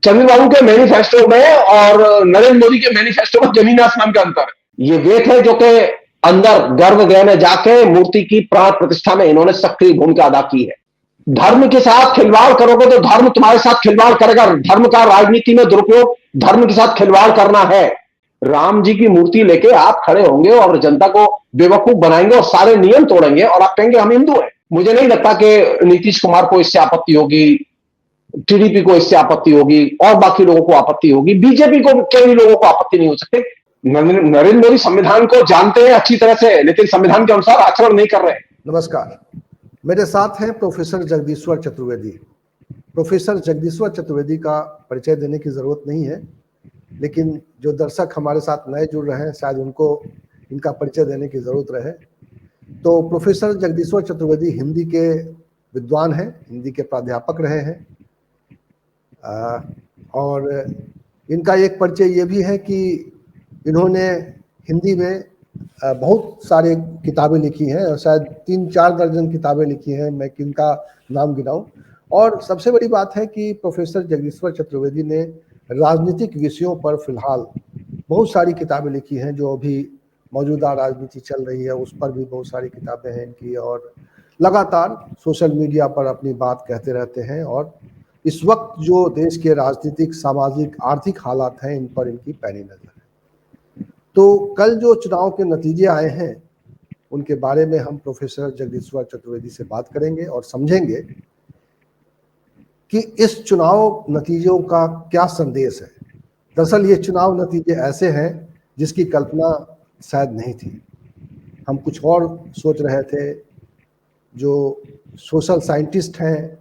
चंद्रबाबू के मैनिफेस्टो में और नरेंद्र मोदी के मैनिफेस्टो में जमीन आसमान का अंतर है। ये वे थे जो कि अंदर गर्भगृह में जाके मूर्ति की प्राण प्रतिष्ठा में इन्होंने सक्रिय भूमिका अदा की है। धर्म के साथ खिलवाड़ करोगे तो धर्म तुम्हारे साथ खिलवाड़ करेगा। धर्म का राजनीति में दुरुपयोग धर्म के साथ खिलवाड़ करना है। राम जी की मूर्ति लेके आप खड़े होंगे और जनता को बेवकूफ बनाएंगे और सारे नियम तोड़ेंगे और आप कहेंगे हम हिंदू हैं। मुझे नहीं लगता कि नीतीश कुमार को इससे आपत्ति होगी, टीडीपी को इससे आपत्ति होगी और बाकी लोगों को आपत्ति होगी। बीजेपी को के भी लोगों को आपत्ति नहीं हो सकती। नरेंद्र मोदी संविधान को जानते हैं अच्छी तरह से, लेकिन संविधान के अनुसार आचरण नहीं कर रहे। नमस्कार, मेरे साथ हैं प्रोफेसर जगदीश्वर चतुर्वेदी। प्रोफेसर जगदीश्वर चतुर्वेदी का परिचय देने की जरूरत नहीं है, लेकिन जो दर्शक हमारे साथ नए जुड़ रहे हैं शायद उनको इनका परिचय देने की जरूरत रहे। तो प्रोफेसर जगदीश्वर चतुर्वेदी हिंदी के विद्वान हैं, हिंदी के प्राध्यापक रहे हैं और इनका एक परिचय ये भी है कि इन्होंने हिंदी में बहुत सारे किताबें लिखी हैं और शायद 3-4 दर्जन किताबें लिखी हैं। मैं किनका नाम गिनाऊं। और सबसे बड़ी बात है कि प्रोफेसर जगदीश्वर चतुर्वेदी ने राजनीतिक विषयों पर फिलहाल बहुत सारी किताबें लिखी हैं। जो अभी मौजूदा राजनीति चल रही है उस पर भी बहुत सारी किताबें हैं इनकी, और लगातार सोशल मीडिया पर अपनी बात कहते रहते हैं। और इस वक्त जो देश के राजनीतिक, सामाजिक, आर्थिक हालात हैं इन पर इनकी पैनी नजर है। तो कल जो चुनाव के नतीजे आए हैं उनके बारे में हम प्रोफेसर जगदीश्वर चतुर्वेदी से बात करेंगे और समझेंगे कि इस चुनाव नतीजों का क्या संदेश है। दरअसल ये चुनाव नतीजे ऐसे हैं जिसकी कल्पना शायद नहीं थी। हम कुछ और सोच रहे थे। जो सोशल साइंटिस्ट हैं,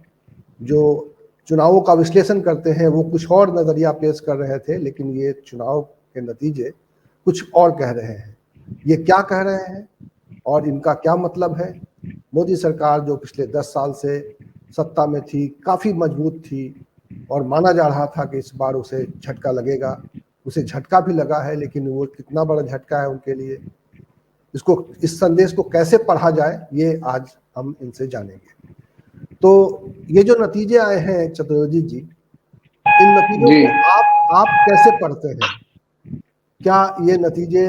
जो चुनावों का विश्लेषण करते हैं, वो कुछ और नज़रिया पेश कर रहे थे, लेकिन ये चुनाव के नतीजे कुछ और कह रहे हैं। ये क्या कह रहे हैं और इनका क्या मतलब है? मोदी सरकार जो पिछले 10 साल से सत्ता में थी, काफ़ी मजबूत थी और माना जा रहा था कि इस बार उसे झटका लगेगा। उसे झटका भी लगा है, लेकिन वो कितना बड़ा झटका है उनके लिए, इस संदेश को कैसे पढ़ा जाए, ये आज हम इनसे जानेंगे। तो ये जो नतीजे आए हैं चतुर्वेदी जी, इन नतीजों को आप कैसे पढ़ते हैं? क्या ये नतीजे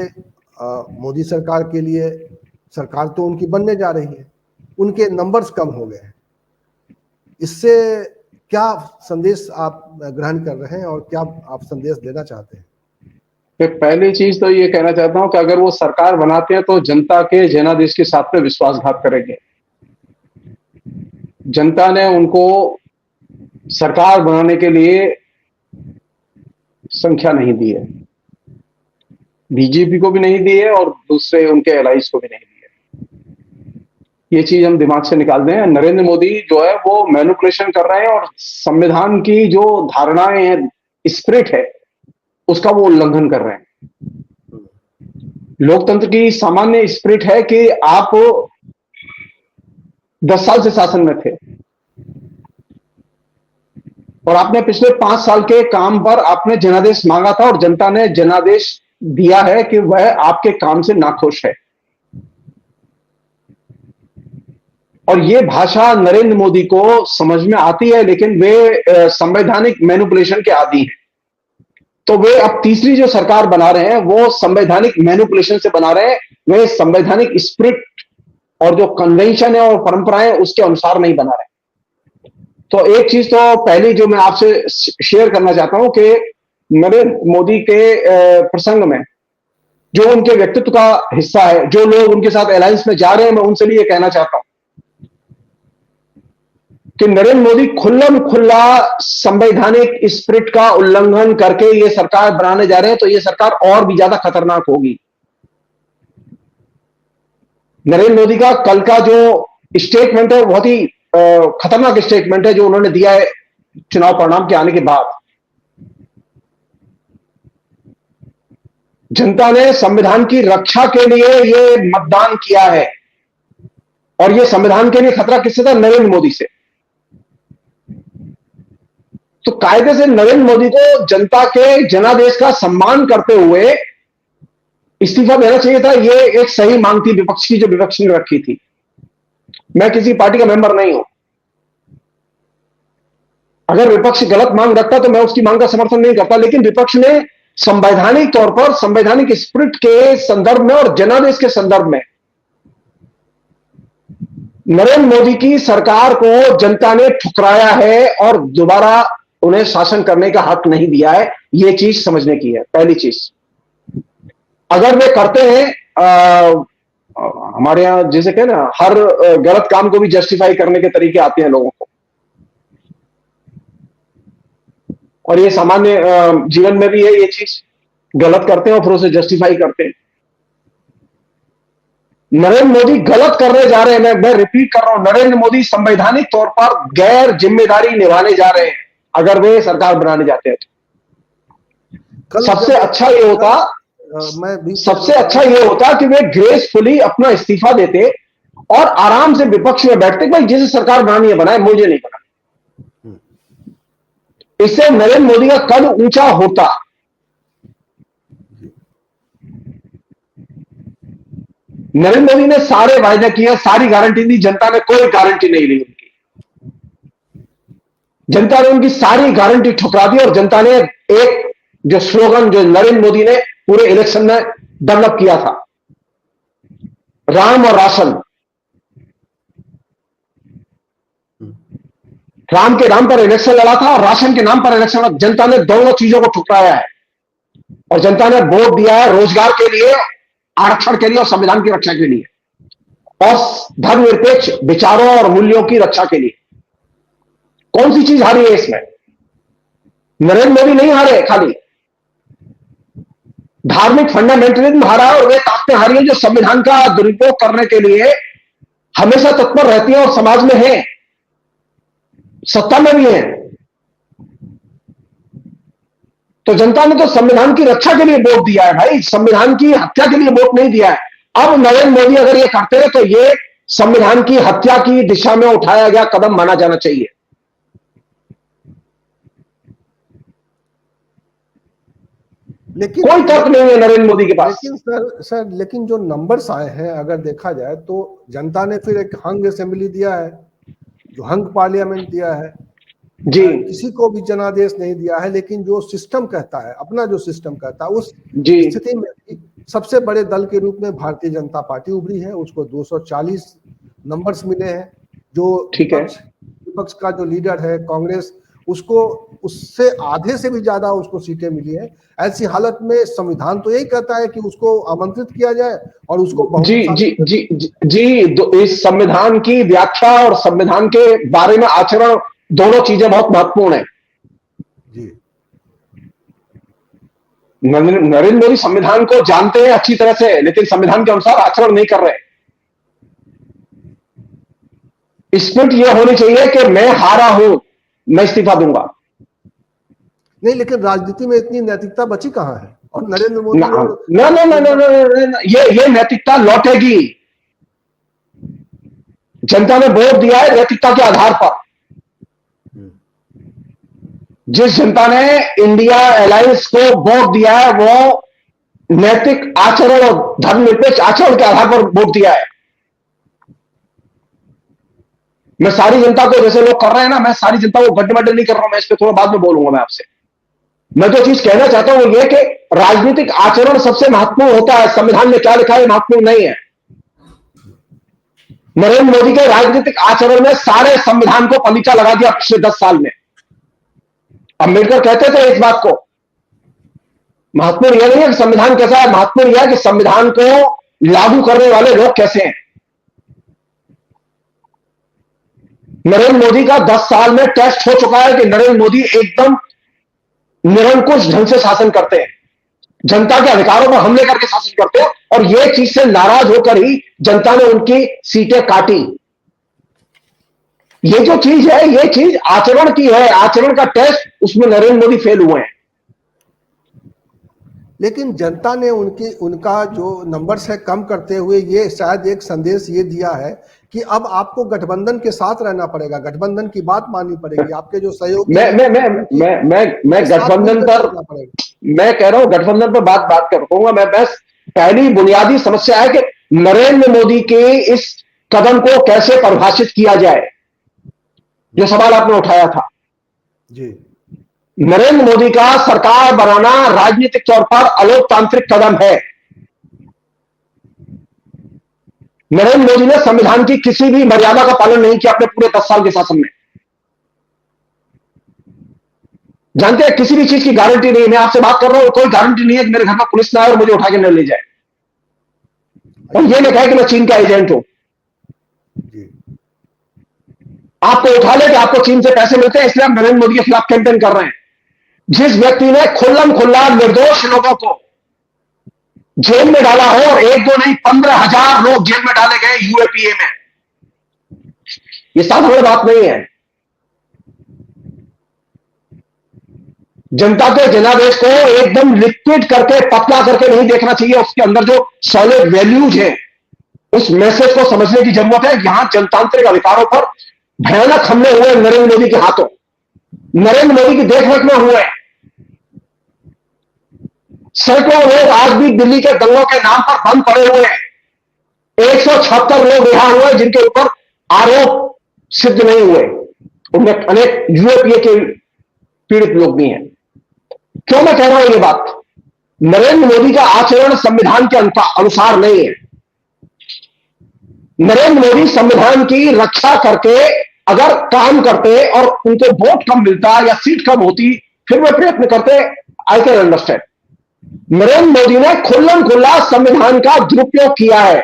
मोदी सरकार के लिए, सरकार तो उनकी बनने जा रही है, उनके नंबर्स कम हो गए हैं, इससे क्या संदेश आप ग्रहण कर रहे हैं और क्या आप संदेश देना चाहते हैं? पहली चीज तो ये कहना चाहता हूं कि अगर वो सरकार बनाते हैं तो जनता के जनादेश के साथ में विश्वासघात करेंगे। जनता ने उनको सरकार बनाने के लिए संख्या नहीं दी है, बीजेपी को भी नहीं दी है और दूसरे उनके एलाइज को भी नहीं दी है। ये चीज हम दिमाग से निकाल दें। नरेंद्र मोदी जो है वो मैनिपुलेशन कर रहे हैं और संविधान की जो धारणाएं हैं, स्पिरिट है, उसका वो उल्लंघन कर रहे हैं। लोकतंत्र की सामान्य स्पिरिट है कि आप 10 साल से शासन में थे और आपने पिछले 5 साल के काम पर आपने जनादेश मांगा था और जनता ने जनादेश दिया है कि वह आपके काम से नाखुश है। और यह भाषा नरेंद्र मोदी को समझ में आती है, लेकिन वे संवैधानिक मैनिपुलेशन के आदी हैं। तो वे अब तीसरी जो सरकार बना रहे हैं वो संवैधानिक मैनिपुलेशन से बना रहे हैं। वे संवैधानिक स्पिरिट और जो कन्वेंशन है और परंपराएं उसके अनुसार नहीं बना रहे। तो एक चीज तो पहली जो मैं आपसे शेयर करना चाहता हूं कि नरेंद्र मोदी के प्रसंग में जो उनके व्यक्तित्व का हिस्सा है, जो लोग उनके साथ अलायंस में जा रहे हैं, मैं उनसे भी ये कहना चाहता हूं कि नरेंद्र मोदी खुल्लम खुल्ला संवैधानिक स्पिरिट का उल्लंघन करके ये सरकार बनाने जा रहे हैं, तो ये सरकार और भी ज्यादा खतरनाक होगी। नरेंद्र मोदी का कल का जो स्टेटमेंट है बहुत ही खतरनाक स्टेटमेंट है जो उन्होंने दिया है चुनाव परिणाम के आने के बाद। जनता ने संविधान की रक्षा के लिए ये मतदान किया है और ये संविधान के लिए खतरा किससे था? नरेंद्र मोदी से। तो कायदे से नरेंद्र मोदी को जनता के जनादेश का सम्मान करते हुए इस्तीफा देना चाहिए था। ये एक सही मांग थी विपक्ष की, जो विपक्ष ने रखी थी। मैं किसी पार्टी का मेंबर नहीं हूं। अगर विपक्ष गलत मांग रखता तो मैं उसकी मांग का समर्थन नहीं करता, लेकिन विपक्ष ने संवैधानिक तौर पर, संवैधानिक स्पिरिट के संदर्भ में और जनादेश के संदर्भ में नरेंद्र मोदी की सरकार को जनता ने ठुकराया है और दोबारा उन्हें शासन करने का हक नहीं दिया है। यह चीज समझने की है पहली चीज। अगर वे करते हैं, हमारे यहां जैसे कहे ना, हर गलत काम को भी जस्टिफाई करने के तरीके आते हैं लोगों को, और ये सामान्य जीवन में भी है ये चीज। गलत करते हैं और फिर उसे जस्टिफाई करते हैं। नरेंद्र मोदी गलत करने जा रहे हैं। मैं रिपीट कर रहा हूं, नरेंद्र मोदी संवैधानिक तौर पर गैर जिम्मेदारी निभाने जा रहे हैं अगर वे सरकार बनाने जाते हैं तो। सबसे अच्छा ये होता कि वे ग्रेसफुली अपना इस्तीफा देते और आराम से विपक्ष में बैठते, भाई जिसे सरकार बनानी है बनाए, मुझे नहीं बनानी। इससे नरेंद्र मोदी का कद ऊंचा होता। नरेंद्र मोदी ने सारे वायदे किए, सारी गारंटी दी, जनता ने कोई गारंटी नहीं ली उनकी। जनता ने उनकी सारी गारंटी ठुकरा दी और जनता ने एक जो स्लोगन जो नरेंद्र मोदी ने पूरे इलेक्शन में डेवलप किया था, राम और राशन, राम के नाम पर इलेक्शन लड़ा था और राशन के नाम पर इलेक्शन लड़ा। जनता ने दोनों चीजों को ठुकराया है और जनता ने वोट दिया है रोजगार के लिए, आरक्षण के लिए और संविधान की रक्षा के लिए और धर्मनिरपेक्ष विचारों और मूल्यों की रक्षा के लिए। कौन सी चीज हारी है इसमें? नरेंद्र मोदी नहीं हारे, खाली धार्मिक फंडामेंटलिज्म हारा है और वे ताकतें हारी है जो संविधान का दुरुपयोग करने के लिए हमेशा तत्पर रहती है और समाज में है, सत्ता में भी है। तो जनता ने तो संविधान की रक्षा के लिए वोट दिया है भाई, संविधान की हत्या के लिए वोट नहीं दिया है। अब नरेंद्र मोदी अगर ये करते हैं तो ये संविधान की हत्या की दिशा में उठाया गया कदम माना जाना चाहिए। लेकिन कोई तर्क नहीं है नरेंद्र मोदी के पास। लेकिन लेकिन जो नंबर्स आए हैं अगर देखा जाए तो जनता ने फिर एक हंग असेंबली दिया है, जो हंग पार्लियामेंट दिया है जी, किसी को भी जनादेश नहीं दिया है। लेकिन जो सिस्टम कहता है, अपना जो सिस्टम कहता है, उस स्थिति में सबसे बड़े दल के रूप में भारतीय जनता पार्टी उभरी है। उसको 240 नंबर्स मिले हैं। जो विपक्ष का जो लीडर है कांग्रेस, उसको उससे आधे से भी ज्यादा उसको सीटें मिली है। ऐसी हालत में संविधान तो यही कहता है कि उसको आमंत्रित किया जाए और उसको इस संविधान की व्याख्या और संविधान के बारे में आचरण, दोनों चीजें बहुत महत्वपूर्ण है जी। नरेंद्र मोदी संविधान को जानते हैं अच्छी तरह से, लेकिन संविधान के अनुसार आचरण नहीं कर रहे। स्पिरिट यह होनी चाहिए कि मैं हारा हूं, मैं इस्तीफा दूंगा। नहीं, लेकिन राजनीति में इतनी नैतिकता बची कहां है? और नरेंद्र मोदी ये नैतिकता लौटेगी। जनता ने वोट दिया है नैतिकता के आधार पर। जिस जनता ने इंडिया अलायंस को वोट दिया है वो नैतिक आचरण और धर्मनिरपेक्ष आचरण के आधार पर वोट दिया है। मैं सारी जनता को, जैसे लोग कर रहे हैं ना, मैं सारी जनता को गड्ढे नहीं कर रहा हूं, मैं इस पर थोड़ा बाद में बोलूंगा मैं आपसे। मैं जो चीज कहना चाहता हूं वो ये कि राजनीतिक आचरण सबसे महत्वपूर्ण होता है। संविधान में क्या लिखा है महत्वपूर्ण नहीं है। नरेंद्र मोदी के राजनीतिक आचरण में सारे संविधान को पलीचा लगा दिया पिछले 10 साल में। अम्बेडकर कहते थे इस बात को, महत्वपूर्ण यह नहीं है कि संविधान कैसा है, महत्वपूर्ण यह है कि संविधान को लागू करने वाले लोग कैसे हैं। नरेंद्र मोदी का 10 साल में टेस्ट हो चुका है कि नरेंद्र मोदी एकदम निरंकुश ढंग से शासन करते हैं, जनता के अधिकारों पर हमले करके शासन करते हैं, और यह चीज से नाराज होकर ही जनता ने उनकी सीटें काटी। ये जो चीज है, ये चीज आचरण की है, आचरण का टेस्ट, उसमें नरेंद्र मोदी फेल हुए हैं। लेकिन जनता ने उनका जो नंबर्स है कम करते हुए ये शायद एक संदेश ये दिया है कि अब आपको गठबंधन के साथ रहना पड़ेगा, गठबंधन की बात माननी पड़ेगी। आपके जो सहयोगी मैं गठबंधन पर, मैं कह रहा हूं गठबंधन पर बात करूंगा। मैं बस पहली बुनियादी समस्या है कि नरेंद्र मोदी के इस कदम को कैसे परिभाषित किया जाए, जो सवाल आपने उठाया था। जी। नरेंद्र मोदी का सरकार बनाना राजनीतिक तौर पर अलोकतांत्रिक कदम है। नरेंद्र मोदी ने संविधान की किसी भी मर्यादा का पालन नहीं किया अपने पूरे 10 साल के शासन में। जानते हैं, किसी भी चीज की गारंटी नहीं है। मैं आपसे बात कर रहा हूं, कोई गारंटी नहीं है कि मेरे घर में पुलिस ना आए और मुझे उठा के न ले जाए, और ये नहीं कहे कि मैं चीन का एजेंट हूं। जी। आपको उठा ले कि आपको चीन से पैसे मिलते हैं, इसलिए आप नरेंद्र मोदी के खिलाफ कैंपेन कर रहे हैं। जिस व्यक्ति ने खुल्लम खुल्ला निर्दोष लोगों को जेल में डाला हो, और 1 2 नहीं 15,000 लोग जेल में डाले गए यूएपीए में, ये साधारण बात नहीं है। जनता के जनादेश को एकदम लिक्विड करके, पतला करके नहीं देखना चाहिए। उसके अंदर जो सॉलिड वैल्यूज है, उस मैसेज को समझने की जरूरत है। यहां जनतांत्रिक अधिकारों पर भयानक हमले हुए नरेंद्र मोदी के हाथों, नरेंद्र मोदी की देखरेख में हुए। सैकड़ों लोग आज भी दिल्ली के दंगों के नाम पर बंद पड़े हुए हैं। 176 लोग रिहा हुए जिनके ऊपर आरोप सिद्ध नहीं हुए। उनमें अनेक यूएपीए के पीड़ित लोग भी हैं। क्यों मैं कह रहा हूं ये बात? नरेंद्र मोदी का आचरण संविधान के अनुसार नहीं है। नरेंद्र मोदी संविधान की रक्षा करके अगर काम करते और उनको वोट कम मिलता या सीट कम होती, फिर वे प्रयत्न करते, I can understand. Narendra Modi ने खुल्लम खुल्ला संविधान का दुरुपयोग किया है।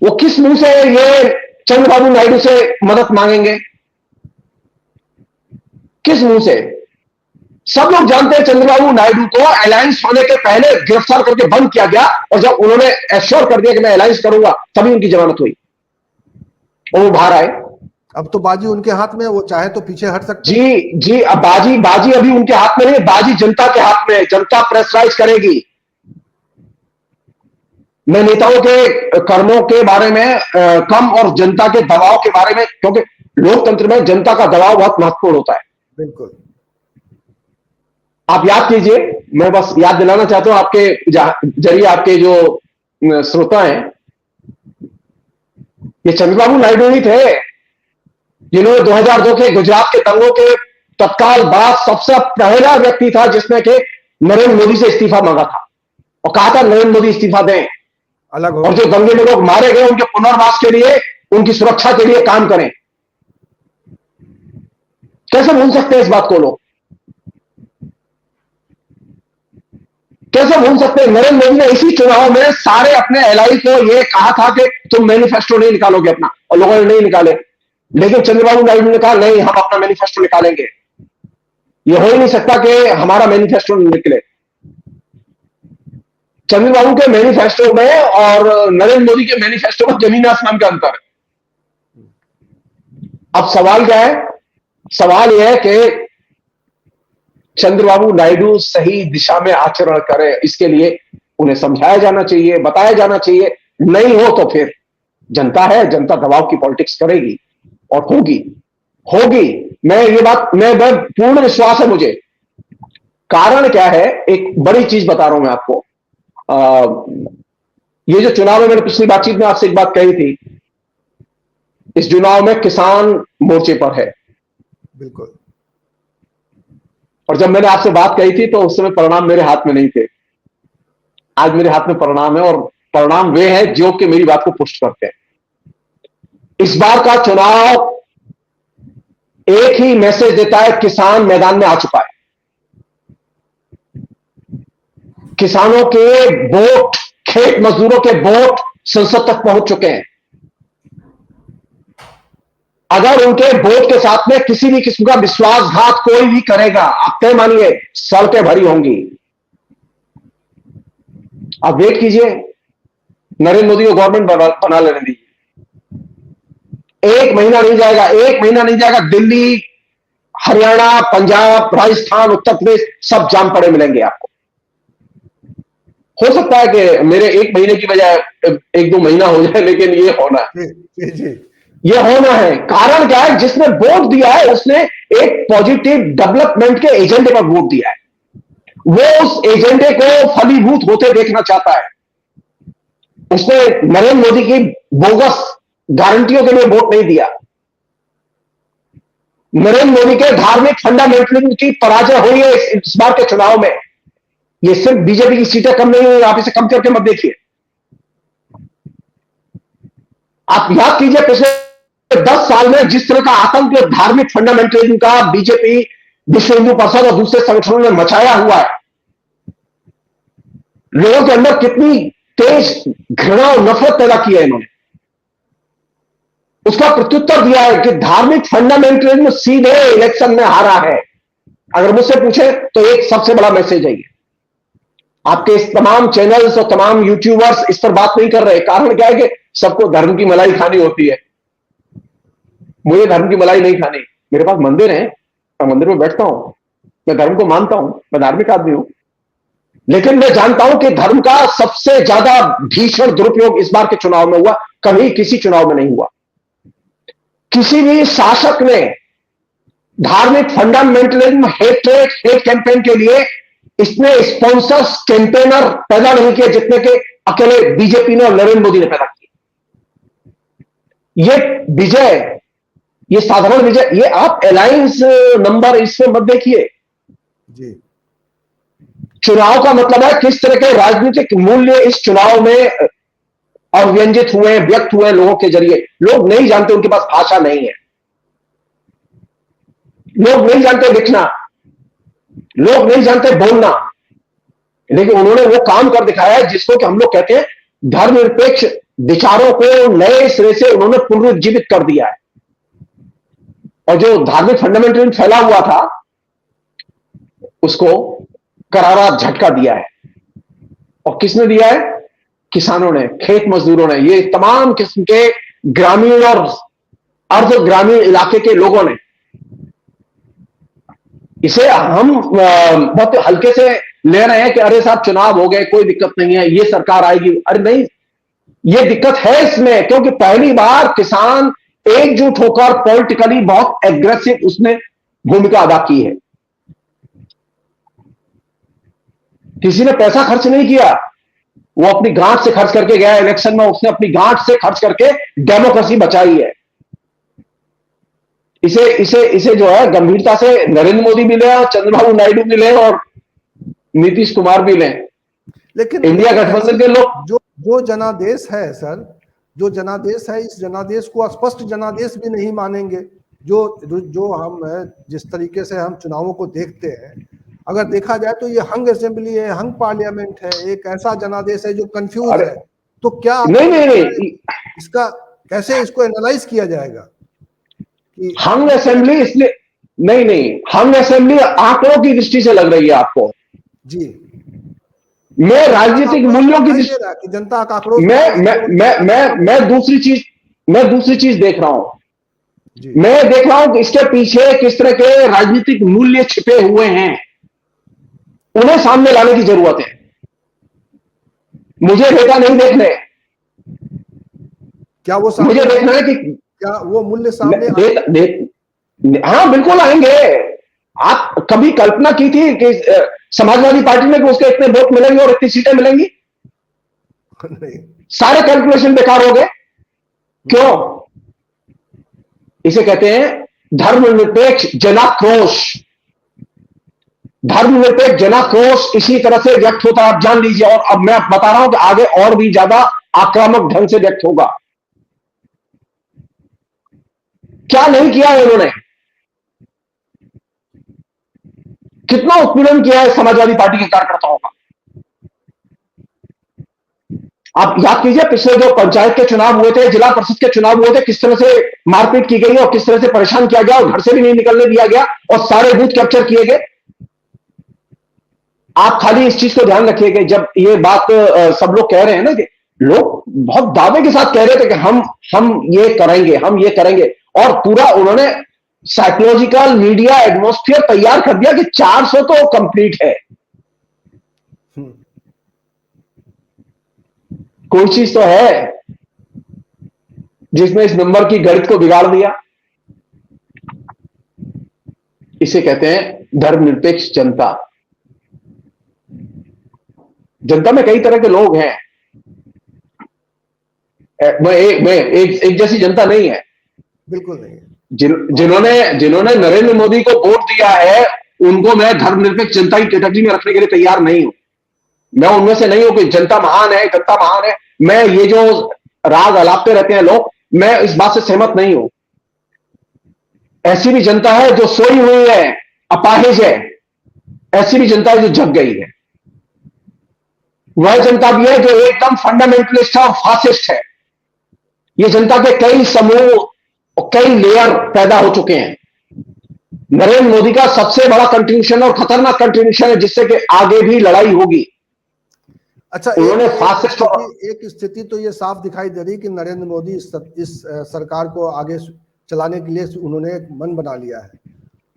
वो किस मुंह से ये चंद्रबाबू नायडू से मदद मांगेंगे? किस मुंह से? सब लोग जानते हैं चंद्रबाबू नायडू को अलायंस होने के पहले गिरफ्तार करके बंद किया गया, और जब उन्होंने एश्योर कर दिया कि मैं अलायंस करूंगा, तभी उनकी जमानत हुई और वो बाहर आए। अब तो बाजी उनके हाथ में है, वो चाहे तो पीछे हट सकते हैं। जी जी, अब बाजी अभी उनके हाथ में नहीं, बाजी जनता के हाथ में है। जनता प्रेशराइज करेगी। मैं नेताओं के कर्मों के बारे में कम, और जनता के दबाव के बारे में, क्योंकि लोकतंत्र में जनता का दबाव बहुत महत्वपूर्ण होता है। बिल्कुल। आप याद कीजिए, मैं बस याद दिलाना चाहता हूं आपके जरिए, आपके जो श्रोता हैं, ये चंद्रबाबू नायडू ही थे जिन्होंने 2002 के गुजरात के दंगों के तत्काल बाद सबसे पहला व्यक्ति था जिसने कि नरेंद्र मोदी से इस्तीफा मांगा था और कहा था नरेंद्र मोदी इस्तीफा दें, अलग हो। और जो दंगे में लोग मारे गए उनके पुनर्वास के लिए, उनकी सुरक्षा के लिए काम करें। कैसे भूल सकते हैं इस बात को लोग? कैसे भूल सकते हैं? नरेंद्र मोदी ने इसी चुनाव में सारे अपने एलआई को यह कहा था कि तुम मैनिफेस्टो नहीं निकालोगे अपना, और लोगों ने नहीं निकाले। लेकिन चंद्रबाबू नायडू ने कहा नहीं, हम अपना मैनिफेस्टो निकालेंगे। यह हो ही नहीं सकता कि हमारा मैनिफेस्टो निकले। चंद्रबाबू के मैनिफेस्टो में और नरेंद्र मोदी के मैनिफेस्टो में जमीन आसमान का अंतर है। अब सवाल क्या है? सवाल यह है कि चंद्रबाबू नायडू सही दिशा में आचरण करें। इसके लिए उन्हें समझाया जाना चाहिए, बताया जाना चाहिए। नहीं हो तो फिर जनता है, जनता दबाव की पॉलिटिक्स करेगी और होगी। मैं ये बात, मैं पूर्ण विश्वास है मुझे। कारण क्या है? एक बड़ी चीज बता रहा हूं मैं आपको। ये जो चुनाव है, मैंने पिछली बातचीत में आपसे एक बात कही थी, इस चुनाव में किसान मोर्चे पर है। बिल्कुल। और जब मैंने आपसे बात कही थी तो उस समय परिणाम मेरे हाथ में नहीं थे। आज मेरे हाथ में परिणाम है, और परिणाम वे हैं जो कि मेरी बात को पुष्ट करते हैं। इस बार का चुनाव एक ही मैसेज देता है, किसान मैदान में आ चुका है। किसानों के वोट, खेत मजदूरों के वोट संसद तक पहुंच चुके हैं। अगर उनके वोट के साथ में किसी भी किस्म का विश्वासघात कोई भी करेगा, आप तय मानिए सड़कें भरी होंगी। आप वेट कीजिए, नरेंद्र मोदी को गवर्नमेंट बना लेने दीजिए। 1 महीना नहीं जाएगा, दिल्ली, हरियाणा, पंजाब, राजस्थान, उत्तर प्रदेश सब जाम पड़े मिलेंगे आपको। हो सकता है कि मेरे 1 महीने की बजाय 1 2 महीना हो जाए, लेकिन ये होना है। जी। ये होना है। कारण क्या है? जिसने वोट दिया है उसने एक पॉजिटिव डेवलपमेंट के एजेंडे पर वोट दिया है। वो उस एजेंडे को फलीभूत होते देखना चाहता है। उसने नरेंद्र मोदी की बोगस गारंटियों के लिए वोट नहीं दिया। नरेंद्र मोदी के धार्मिक फंडामेंटलिज्म की पराजय हुई है इस बार के चुनाव में। ये सिर्फ बीजेपी की सीटें कम नहीं हुई, आप इसे कम करके मत देखिए। आप याद कीजिए पिछले 10 साल में जिस तरह का आतंक धार्मिक फंडामेंटलिज्म का बीजेपी, विश्व हिंदू परिषद और दूसरे संगठनों ने मचाया हुआ है, लोगों के अंदर कितनी तेज घृणा और नफरत पैदा की है इन्होंने, उसका प्रत्युत्तर दिया है कि धार्मिक फंडामेंटलिज्म सीधे इलेक्शन में हारा है। अगर मुझसे पूछे तो एक सबसे बड़ा मैसेज है ये। आपके इस तमाम चैनल्स और तमाम यूट्यूबर्स इस पर बात नहीं कर रहे। कारण क्या है कि सबको धर्म की मलाई खानी होती है। मुझे धर्म की मलाई नहीं खानी। मेरे पास मंदिर है, मैं मंदिर में बैठता हूं, मैं धर्म को मानता हूं, मैं धार्मिक आदमी हूं, लेकिन मैं जानता हूं कि धर्म का सबसे ज्यादा भीषण दुरुपयोग इस बार के चुनाव में हुआ, कभी किसी चुनाव में नहीं हुआ। किसी भी शासक ने धार्मिक फंडामेंटलिज्म, हेट कैंपेन के लिए इसने स्पॉन्सर्स, कैंपेनर पैदा नहीं किए जितने के अकेले बीजेपी ने और नरेंद्र मोदी ने पैदा किए। ये विजय, ये साधारण विजय, ये आप अलायंस नंबर इसमें मत देखिए जी। चुनाव का मतलब है किस तरह के राजनीतिक मूल्य इस चुनाव में अव्यंजित हुए, व्यक्त हुए लोगों के जरिए। लोग नहीं जानते, उनके पास भाषा नहीं है, लोग नहीं जानते लिखना, लोग नहीं जानते बोलना, लेकिन उन्होंने वो काम कर दिखाया है जिसको कि हम लोग कहते हैं धर्मनिरपेक्ष विचारों को नए सिरे से उन्होंने पुनरुज्जीवित कर दिया है। और जो धार्मिक फंडामेंटलिज्म फैला हुआ था उसको करारा झटका दिया है। और किसने दिया है? किसानों ने, खेत मजदूरों ने, ये तमाम किस्म के ग्रामीण और अर्ध ग्रामीण इलाके के लोगों ने। इसे हम बहुत हल्के से ले रहे हैं कि अरे साहब चुनाव हो गए, कोई दिक्कत नहीं है, ये सरकार आएगी। अरे नहीं, ये दिक्कत है इसमें, क्योंकि पहली बार किसान एकजुट होकर पॉलिटिकली बहुत एग्रेसिव उसने भूमिका अदा की है। किसी ने पैसा खर्च नहीं किया, वो अपनी गांठ से खर्च करके गया इलेक्शन में, उसने अपनी गांठ से खर्च करके डेमोक्रेसी बचाई है। इसे इसे इसे जो है गंभीरता से नरेंद्र मोदी भी ले और चंद्रबाबू नायडू भी ले और नीतीश कुमार भी ले, लेकिन इंडिया गठबंधन के लोग जो जनादेश है सर, जो जनादेश है, इस जनादेश को स्पष्ट जनादेश भी नहीं मानेंगे। जो हम जिस तरीके से हम चुनावों को देखते हैं, अगर देखा जाए तो ये हंग असेंबली है, हंग पार्लियामेंट है, एक ऐसा जनादेश है जो कंफ्यूज है। तो क्या नहीं, इसका कैसे इसको एनालाइज किया जाएगा कि हंग असेंबली इसलिए नहीं, हंग असेंबली आंकड़ों की दृष्टि से लग रही है आपको जी। मैं राजनीतिक मूल्यों की दृष्टि कि जनता का आंकड़ों मैं दूसरी चीज देख रहा हूं। मैं देख रहा हूं कि इसके पीछे किस तरह के राजनीतिक मूल्य छिपे हुए हैं, उन्हें सामने लाने की जरूरत है। मुझे डेटा नहीं देखने, क्या वो मुझे देखना है कि क्या वो मूल्य सामने हाँ बिल्कुल आएंगे। आप कभी कल्पना की थी कि समाजवादी पार्टी में कि उसके इतने वोट मिलेंगे और इतनी सीटें मिलेंगी? नहीं। सारे कैलकुलेशन बेकार हो गए। क्यों? इसे कहते हैं धर्मनिरपेक्ष जनाक्रोश। धर्मनिरपेक्ष जनाक्रोश इसी तरह से व्यक्त होता है, आप जान लीजिए। और अब मैं बता रहा हूं कि आगे और भी ज्यादा आक्रामक ढंग से व्यक्त होगा। क्या नहीं किया है उन्होंने? कितना उत्पीड़न किया है समाजवादी पार्टी के कार्यकर्ताओं का। आप याद कीजिए पिछले जो पंचायत के चुनाव हुए थे, जिला परिषद के चुनाव हुए थे, किस तरह से मारपीट की गई और किस तरह से परेशान किया गया और घर से भी नहीं निकलने दिया गया और सारे बूथ कैप्चर किए गए। आप खाली इस चीज को ध्यान रखिए कि जब ये बात सब लोग कह रहे हैं ना, कि लोग बहुत दावे के साथ कह रहे थे कि हम ये करेंगे, हम ये करेंगे, और पूरा उन्होंने साइकोलॉजिकल मीडिया एटमॉस्फेयर तैयार कर दिया कि 400 तो कंप्लीट है। कोई चीज तो है जिसने इस नंबर की गणित को बिगाड़ दिया। इसे कहते हैं धर्मनिरपेक्ष जनता। जनता में कई तरह के लोग हैं, मैं एक जैसी जनता नहीं है। बिल्कुल नहीं है। जिन्होंने जिन्होंने नरेंद्र मोदी को वोट दिया है, उनको मैं धर्मनिरपेक्ष जनता की कैटेगरी में रखने के लिए तैयार नहीं हूं। मैं उनमें से नहीं हूं कि जनता महान है, जनता महान है। मैं ये जो राग अलापते रहते हैं लोग, मैं इस बात से सहमत नहीं हूं। ऐसी भी जनता है जो सोई हुई है, अपाहिज है, ऐसी भी जनता है जो जग गई है। वह जनता भी है जो एकदम फंडामेंटलिस्ट है और फासिस्ट है। ये जनता के कई समूह और कई लेयर पैदा हो चुके हैं। नरेंद्र मोदी का सबसे बड़ा कंट्रीब्यूशन और खतरनाक कंट्रीब्यूशन है, जिससे कि आगे भी लड़ाई होगी। अच्छा, उन्होंने फासिस्ट एक स्थिति तो ये साफ दिखाई दे रही कि नरेंद्र मोदी इस सरकार को आगे चलाने के लिए उन्होंने एक मन बना लिया है।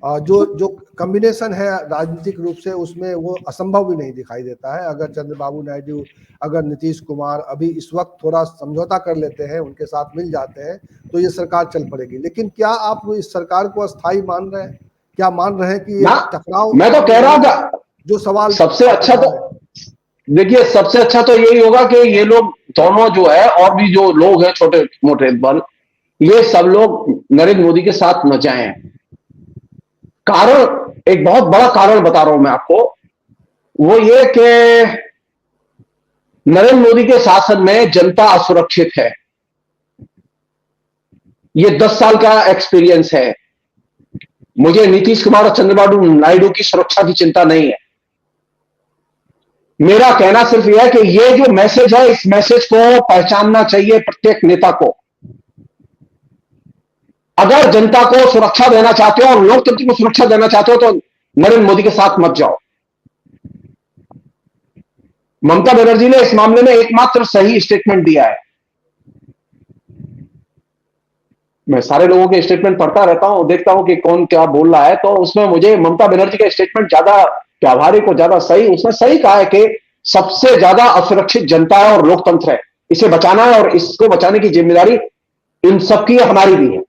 जो कॉम्बिनेशन है राजनीतिक रूप से, उसमें वो असंभव भी नहीं दिखाई देता है। अगर चंद्रबाबू नायडू, अगर नीतीश कुमार अभी इस वक्त थोड़ा समझौता कर लेते हैं, उनके साथ मिल जाते हैं, तो ये सरकार चल पड़ेगी। लेकिन क्या आप इस सरकार को अस्थायी मान रहे हैं? क्या मान रहे हैं कि ये टकराव? मैं तो कह रहा हूं जो सवाल सबसे अच्छा तो देखिए, सबसे अच्छा तो यही होगा कि ये लोग दोनों जो है, और भी जो लोग हैं छोटे मोटे बल, ये सब लोग नरेंद्र मोदी के साथ न जाएं। कारण, एक बहुत बड़ा कारण बता रहा हूं मैं आपको, वो ये कि नरेंद्र मोदी के शासन में जनता असुरक्षित है। ये 10 साल का एक्सपीरियंस है। मुझे नीतीश कुमार और चंद्रबाबू नायडू की सुरक्षा की चिंता नहीं है। मेरा कहना सिर्फ यह है कि ये जो मैसेज है, इस मैसेज को पहचानना चाहिए प्रत्येक नेता को। अगर जनता को सुरक्षा देना चाहते हो और लोकतंत्र को सुरक्षा देना चाहते हो, तो नरेंद्र मोदी के साथ मत जाओ। ममता बनर्जी ने इस मामले में एकमात्र सही स्टेटमेंट दिया है। मैं सारे लोगों के स्टेटमेंट पढ़ता रहता हूं, देखता हूं कि कौन क्या बोल रहा है, तो उसमें मुझे ममता बनर्जी का स्टेटमेंट ज्यादा व्यावहारिक और ज्यादा सही, उसने सही कहा है कि सबसे ज्यादा असुरक्षित जनता है और लोकतंत्र है। इसे बचाना है, और इसको बचाने की जिम्मेदारी इन सबकी, हमारी भी है।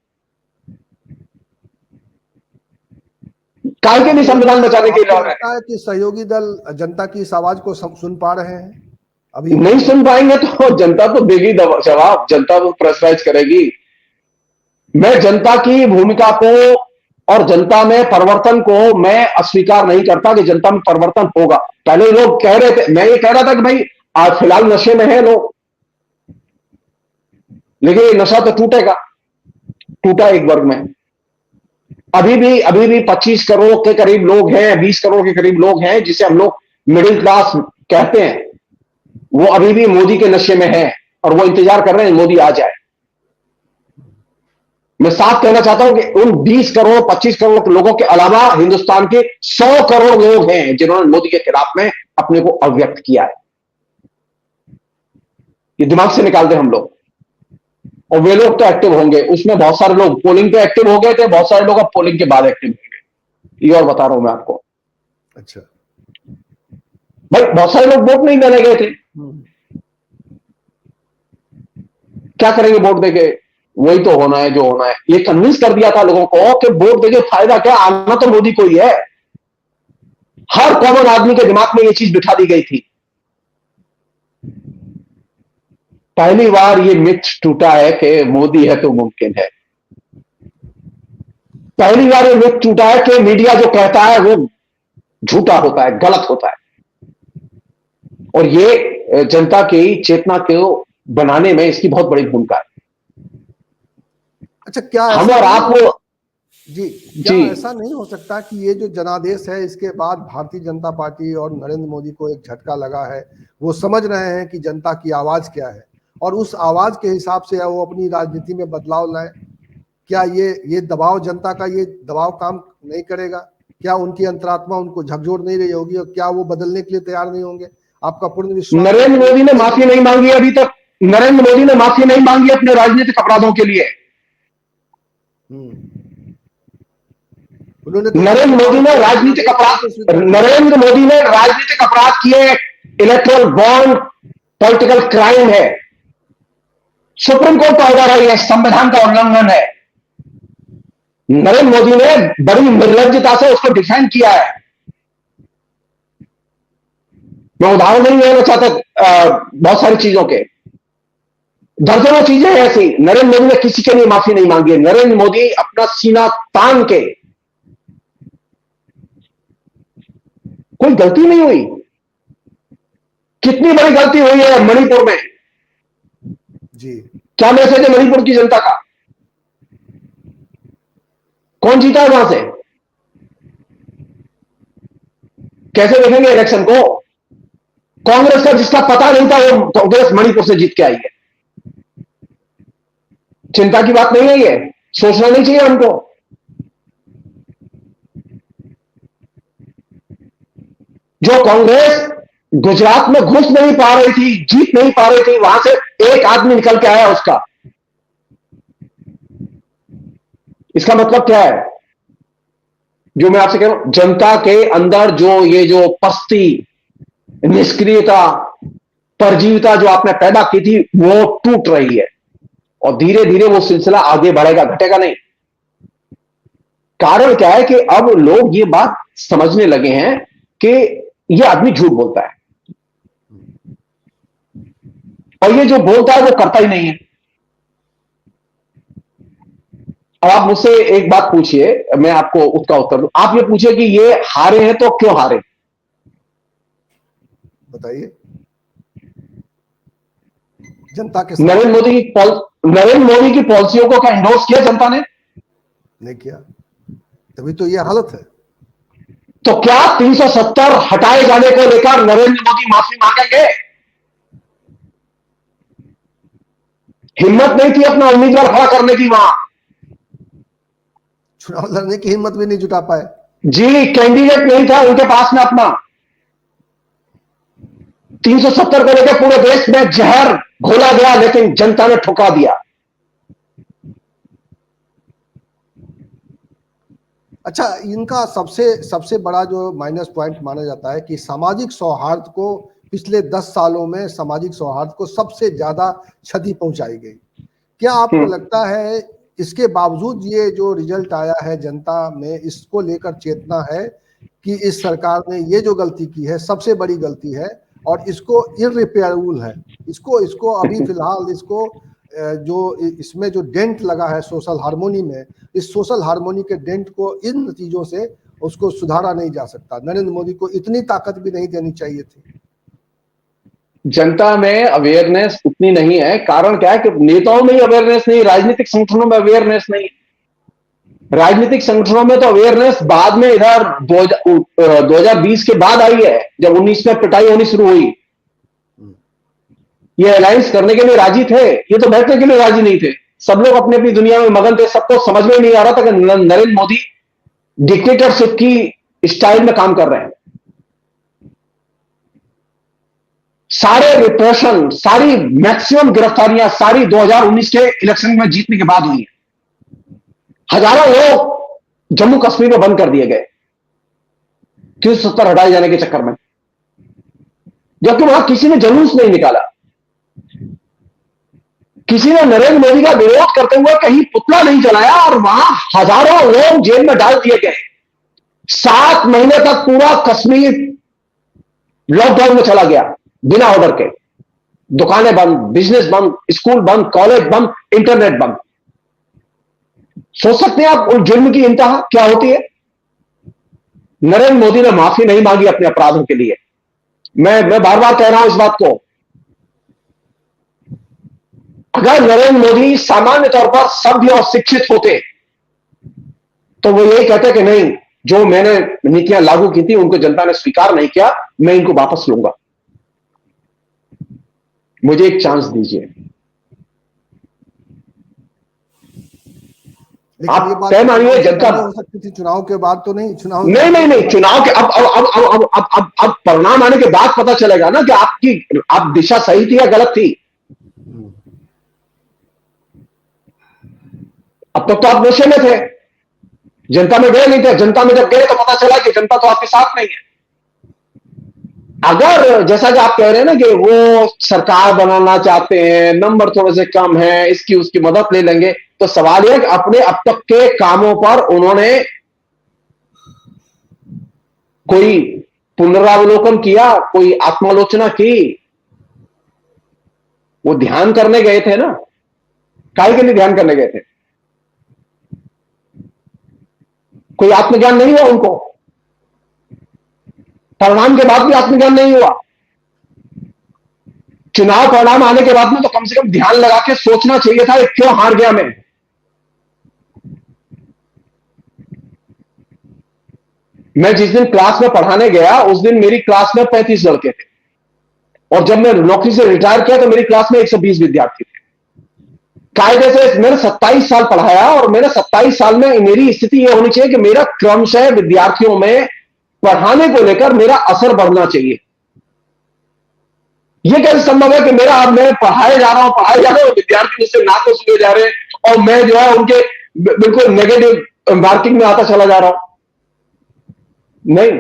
काहे के भी संविधान बचाने के लिए लगता है कि सहयोगी दल जनता की इस आवाज को सुन पा रहे हैं? अभी नहीं सुन पाएंगे तो जनता तो देगी जवाब, जनता तो प्रेशराइज करेगी। मैं जनता की भूमिका को और जनता में परिवर्तन को मैं अस्वीकार नहीं करता कि जनता में परिवर्तन होगा। पहले लोग कह रहे थे, मैं ये कह रहा था कि भाई आज फिलहाल नशे में है लोग, लेकिन ये नशा तो टूटा एक वर्ग में। अभी भी 25 करोड़ के करीब लोग हैं, 20 करोड़ के करीब लोग हैं, जिसे हम लोग मिडिल क्लास कहते हैं, वो अभी भी मोदी के नशे में है और वो इंतजार कर रहे हैं मोदी आ जाए। मैं साफ कहना चाहता हूं कि उन 20 करोड़ 25 करोड़ लोगों के अलावा हिंदुस्तान के 100 करोड़ लोग हैं जिन्होंने मोदी के खिलाफ में अपने को अभिव्यक्त किया है। ये दिमाग से निकाल दे हम लोग। और वे लोग तो एक्टिव होंगे, उसमें बहुत सारे लोग पोलिंग पे एक्टिव हो गए थे, बहुत सारे लोग अब पोलिंग के बाद एक्टिव होंगे। ये और बता रहा हूं मैं आपको। अच्छा भाई, बहुत सारे लोग वोट नहीं देने गए थे, क्या करेंगे वोट देके? वही तो होना है जो होना है। ये कन्विंस कर दिया था लोगों को कि वोट देके फायदा क्या, आना तो मोदी को ही है। हर कॉमन आदमी के दिमाग में ये चीज बिठा दी गई थी। पहली बार ये मिथ टूटा है कि मोदी है तो मुमकिन है। पहली बार ये मिथ टूटा है कि मीडिया जो कहता है वो झूठा होता है, गलत होता है। और ये जनता की चेतना को बनाने में इसकी बहुत बड़ी भूमिका है। अच्छा, क्या हम और आप क्या ऐसा नहीं हो सकता कि ये जो जनादेश है, इसके बाद भारतीय जनता पार्टी और नरेंद्र मोदी को एक झटका लगा है? वो समझ रहे हैं कि जनता की आवाज क्या है, और उस आवाज के हिसाब से वो अपनी राजनीति में बदलाव लाए। क्या ये दबाव, जनता का ये दबाव काम नहीं करेगा? क्या उनकी अंतरात्मा उनको झकझोर नहीं रही होगी, और क्या वो बदलने के लिए तैयार नहीं होंगे? आपका पूर्ण विश्वास? नरेंद्र मोदी ने माफी नहीं मांगी अभी तक। नरेंद्र मोदी ने माफी नहीं मांगी अपने राजनीतिक अपराधों के लिए। नरेंद्र मोदी ने राजनीतिक अपराध किए। इलेक्ट्रल बॉन्ड पॉलिटिकल क्राइम है। सुप्रीम कोर्ट का ऑर्डर है, यह संविधान का उल्लंघन है। नरेंद्र मोदी ने बड़ी निर्लज्जता से उसको डिफेंड किया है। मैं उदाहरण नहीं लेना चाहता बहुत सारी चीजों के। दर्जनों चीजें ऐसी। नरेंद्र मोदी ने किसी के लिए माफी नहीं मांगी है। नरेंद्र मोदी अपना सीना तान के, कोई गलती नहीं हुई। कितनी बड़ी गलती हुई है मणिपुर में। जी। क्या मैसेज है मणिपुर की जनता का? कौन जीता है वहां से? कैसे देखेंगे इलेक्शन को? कांग्रेस का जिसका पता नहीं था वो कांग्रेस मणिपुर से जीत के आई है। चिंता की बात नहीं है ये? सोचना नहीं चाहिए हमको? जो कांग्रेस गुजरात में घुस नहीं पा रही थी, जीत नहीं पा रही थी, वहां से एक आदमी निकल के आया उसका। इसका मतलब क्या है? जो मैं आपसे कह रहा हूं, जनता के अंदर जो ये जो पस्ती, निष्क्रियता, परजीविता जो आपने पैदा की थी वो टूट रही है और धीरे धीरे वो सिलसिला आगे बढ़ेगा, घटेगा नहीं। कारण क्या है कि अब लोग ये बात समझने लगे हैं कि ये आदमी झूठ बोलता है और ये जो बोलता है वो करता ही नहीं है। अब आप मुझसे एक बात पूछिए, मैं आपको उसका उत्तर दूं। आप ये पूछिए कि ये हारे हैं तो क्यों हारे? बताइए। जनता के नरेंद्र मोदी की पॉलिसियों को क्या इंडोर्स किया जनता ने? नहीं किया, तभी तो ये हालत है। तो क्या 370 हटाए जाने को लेकर नरेंद्र मोदी माफी मांगेंगे? हिम्मत नहीं थी अपना उम्मीदवार खड़ा करने की वहां। चुनाव लड़ने की हिम्मत भी नहीं जुटा पाए। जी, कैंडिडेट नहीं था उनके पास में अपना। 370 को लेकर पूरे देश में जहर घोला गया लेकिन जनता ने ठुकरा दिया। अच्छा, इनका सबसे सबसे बड़ा जो माइनस पॉइंट माना जाता है कि सामाजिक सौहार्द को, पिछले 10 सालों में सामाजिक सौहार्द को सबसे ज्यादा क्षति पहुंचाई गई। क्या आपको लगता है इसके बावजूद ये जो रिजल्ट आया है जनता में, इसको लेकर चेतना है कि इस सरकार ने ये जो गलती की है सबसे बड़ी गलती है और इसको इररिपेयरेबल है, इसको अभी फिलहाल इसको जो इसमें जो डेंट लगा है सोशल हार्मोनी में, इस सोशल हार्मोनी के डेंट को इन नतीजों से उसको सुधारा नहीं जा सकता? नरेंद्र मोदी को इतनी ताकत भी नहीं देनी चाहिए थी। जनता में अवेयरनेस उतनी नहीं है। कारण क्या है कि नेताओं में ही अवेयरनेस नहीं, राजनीतिक संगठनों में अवेयरनेस नहीं। राजनीतिक संगठनों में तो अवेयरनेस बाद में इधर 2020 के बाद आई है, जब 19 में पिटाई होनी शुरू हुई। ये अलायंस करने के लिए राजी थे, ये तो बैठने के लिए राजी नहीं थे। सब लोग अपनी अपनी दुनिया में मगन थे। सबको समझ में नहीं आ रहा था कि नरेंद्र मोदी डिक्टेटरशिप की स्टाइल में काम कर रहे हैं। सारे रिप्रेशन, सारी मैक्सिमम गिरफ्तारियां सारी 2019 के इलेक्शन में जीतने के बाद हुई हैं। हजारों लोग जम्मू कश्मीर में बंद कर दिए गए 370 हटाए जाने के चक्कर में, जबकि वहां किसी ने जुलूस नहीं निकाला। किसी ने नरेंद्र मोदी का विरोध करते हुए कहीं पुतला नहीं जलाया और वहां हजारों लोग जेल में डाल दिए गए। 7 महीने तक पूरा कश्मीर लॉकडाउन में चला गया बिना ऑर्डर के। दुकानें बंद, बिजनेस बंद, स्कूल बंद, कॉलेज बंद, इंटरनेट बंद। सोच सकते हैं आप उन जुर्म की इंतहा क्या होती है? नरेंद्र मोदी ने माफी नहीं मांगी अपने अपराधों के लिए। मैं बार बार कह रहा हूं इस बात को। अगर नरेंद्र मोदी सामान्य तौर पर सभ्य और शिक्षित होते तो वो यही कहते कि नहीं, जो मैंने नीतियां लागू की थी उनको जनता ने स्वीकार नहीं किया, मैं इनको वापस लूंगा, मुझे एक चांस दीजिए। आप तय मानिए जनता हो सकती थी, चुनाव के बाद तो नहीं। चुनाव नहीं चुनाव के अब परिणाम आने के बाद पता चलेगा ना कि आप दिशा सही थी या गलत थी। अब तक तो आप नशे में थे, जनता में गए नहीं थे। जनता में जब गए तो पता चला कि जनता तो आपके साथ नहीं है। अगर जैसा कि आप कह रहे हैं ना कि वो सरकार बनाना चाहते हैं, नंबर थोड़े से कम है, इसकी उसकी मदद ले लेंगे, तो सवाल यह कि अपने अब तक के कामों पर उन्होंने कोई पुनरावलोकन किया, कोई आत्मालोचना की? वो ध्यान करने गए थे ना, काहे के लिए ध्यान करने गए थे? कोई आत्मज्ञान नहीं हुआ उनको? परिणाम के बाद भी आत्मज्ञान नहीं हुआ? चुनाव परिणाम आने के बाद में तो कम से कम ध्यान लगा के सोचना चाहिए था क्यों हार गया मैं जिस दिन क्लास में पढ़ाने गया उस दिन मेरी क्लास में 35 लड़के थे, और जब मैं नौकरी से रिटायर किया तो मेरी क्लास में 120 विद्यार्थी थे। कायदे से मैंने 27 साल पढ़ाया, और मेरे 27 साल में मेरी स्थिति यह होनी चाहिए कि मेरा क्रमशः विद्यार्थियों में पढ़ाने को लेकर मेरा असर बढ़ना चाहिए। यह कैसे संभव है कि मेरा अब मैं पढ़ाए जा रहा हूं, विद्यार्थी मुझसे नाखुश हुए जा रहे हैं, और मैं जो है उनके बिल्कुल नेगेटिव मार्किंग में आता चला जा रहा हूं? नहीं।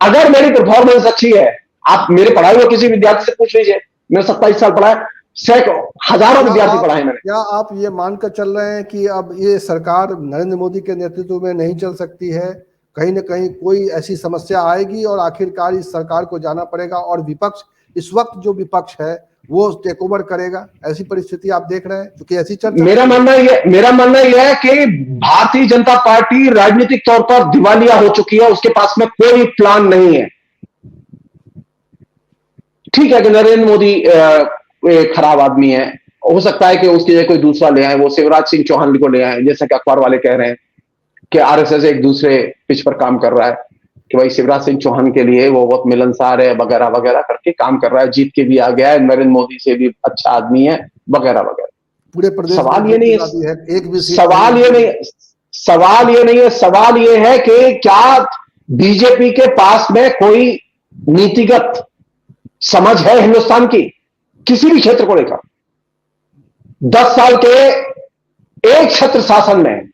अगर मेरी परफॉर्मेंस अच्छी है, आप मेरे पढ़ाए हुए किसी विद्यार्थी से पूछ लीजिए, मैंने 27 साल पढ़ाया, सैकड़ों हजारों विद्यार्थी पढ़ाए मैंने। क्या आप ये मानकर चल रहे हैं कि अब ये सरकार नरेंद्र मोदी के नेतृत्व में नहीं चल सकती है? कहीं ना कहीं कोई ऐसी समस्या आएगी और आखिरकार इस सरकार को जाना पड़ेगा, और विपक्ष, इस वक्त जो विपक्ष है वो टेक ओवर करेगा? ऐसी परिस्थिति आप देख रहे हैं? क्योंकि ऐसी चर्चा मेरा मानना यह है कि भारतीय जनता पार्टी राजनीतिक तौर पर दिवालिया हो चुकी है, उसके पास में कोई प्लान नहीं है। ठीक है कि नरेंद्र मोदी खराब आदमी है, हो सकता है कि उसकी जगह कोई दूसरा ले आए, वो शिवराज सिंह चौहान को ले आए, जैसा कि अखबार वाले कह रहे हैं कि आरएसएस एक दूसरे पिच पर काम कर रहा है, कि भाई शिवराज सिंह चौहान के लिए वो बहुत मिलनसार है वगैरह वगैरह करके काम कर रहा है, जीत के भी आ गया है, नरेंद्र मोदी से भी अच्छा आदमी है वगैरह वगैरह। पूरे प्रदेश सवाल ये नहीं है, एक भी सवाल ये नहीं है, सवाल ये है कि क्या बीजेपी के पास में कोई नीतिगत समझ है हिंदुस्तान की किसी भी क्षेत्र को लेकर? 10 साल के एक छत्र शासन में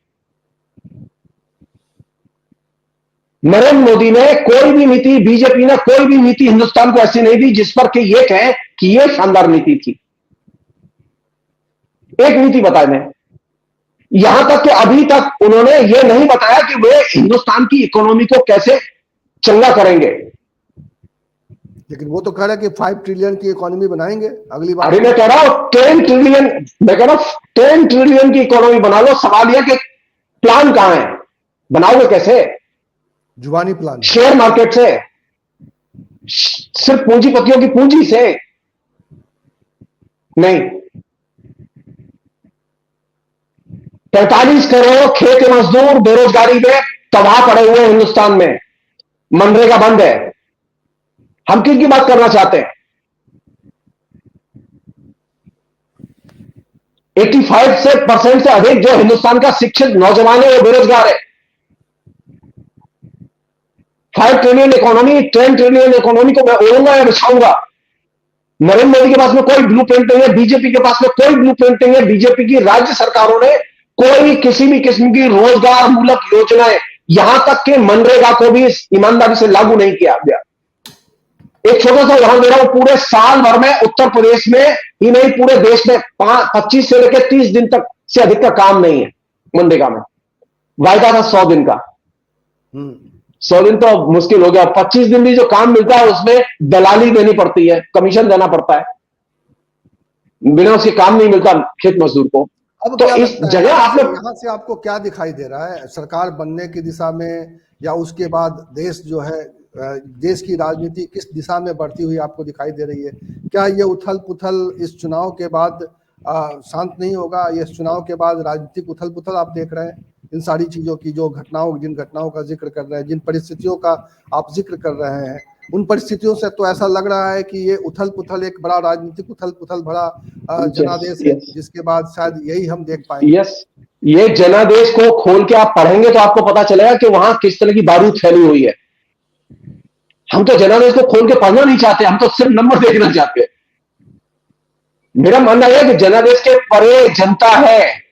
नरेंद्र मोदी ने कोई भी नीति, बीजेपी ने कोई भी नीति हिंदुस्तान को ऐसी नहीं दी जिस पर कि ये कहें कि ये शानदार नीति थी। एक नीति बताए दें। यहां तक कि अभी तक उन्होंने ये नहीं बताया कि वे हिंदुस्तान की इकोनॉमी को कैसे चंगा करेंगे। लेकिन वो तो कह रहे हैं कि 5 ट्रिलियन की इकोनॉमी बनाएंगे अगली बार। अरे मैं कह रहा हूं 10 ट्रिलियन, मैं कह रहा हूं 10 ट्रिलियन की इकोनॉमी बना लो। सवाल यह कि प्लान कहां है, बनाओगे कैसे? जुबानी प्लान, शेयर मार्केट से, सिर्फ पूंजीपतियों की पूंजी से नहीं। 45 करोड़ खेत मजदूर बेरोजगारी में तबाह पड़े हुए हिंदुस्तान में, मनरेगा बंद है। हम किसकी बात करना चाहते हैं? 85% से अधिक जो हिंदुस्तान का शिक्षित नौजवान है वो बेरोजगार है। 5 ट्रिलियन इकोनॉमी, 10 ट्रिलियन इकोनॉमी को मैं ओढ़ूंगा या बिछाऊंगा? नरेंद्र मोदी के पास में कोई ब्लूप्रिंट नहीं है, बीजेपी के पास में कोई ब्लूप्रिंट नहीं है। बीजेपी की राज्य सरकारों ने कोई किसी भी किस्म की रोजगार मूलक योजनाएं, यहां तक कि मनरेगा को भी ईमानदारी से लागू नहीं किया गया। एक छोटा सा उदाहरण दे रहा हूं, पूरे साल भर में उत्तर प्रदेश में ही नहीं पूरे देश में 25 से लेकर 30 दिन तक से अधिक का काम नहीं है मनरेगा में। वायदा था 100 दिन का, 100 दिन तो मुश्किल हो गया। 25 दिन भी जो काम मिलता है उसमें दलाली देनी पड़ती है, कमीशन देना पड़ता है, बिना उसके काम नहीं मिलता खेत मजदूर को। अब तो इस जगह आपने यहां से आपको क्या दिखाई दे रहा है सरकार बनने की दिशा में, या उसके बाद देश जो है, देश की राजनीति किस दिशा में बढ़ती हुई आपको दिखाई दे रही है? क्या ये उथल पुथल इस चुनाव के बाद शांत नहीं होगा? ये चुनाव के बाद राजनीतिक उथल पुथल आप देख रहे हैं इन सारी चीजों की, जो जिन घटनाओं का जिक्र कर रहे हैं, जिन परिस्थितियों का आप जिक्र कर रहे हैं, उन परिस्थितियों से तो ऐसा लग रहा है कि ये उथल पुथल एक बड़ा राजनीतिक उथल पुथल बड़ा जनादेश है, जिसके बाद शायद यही हम देख पाएंगे। यस, ये जनादेश को खोल के आप पढ़ेंगे तो आपको पता चलेगा कि वहां किस तरह की बारूद फैली हुई है। हम तो जनादेश को खोल के पढ़ना नहीं चाहते, हम तो सिर्फ नंबर देखना चाहते हैं। मेरा मानना है कि जनादेश के परे जनता है।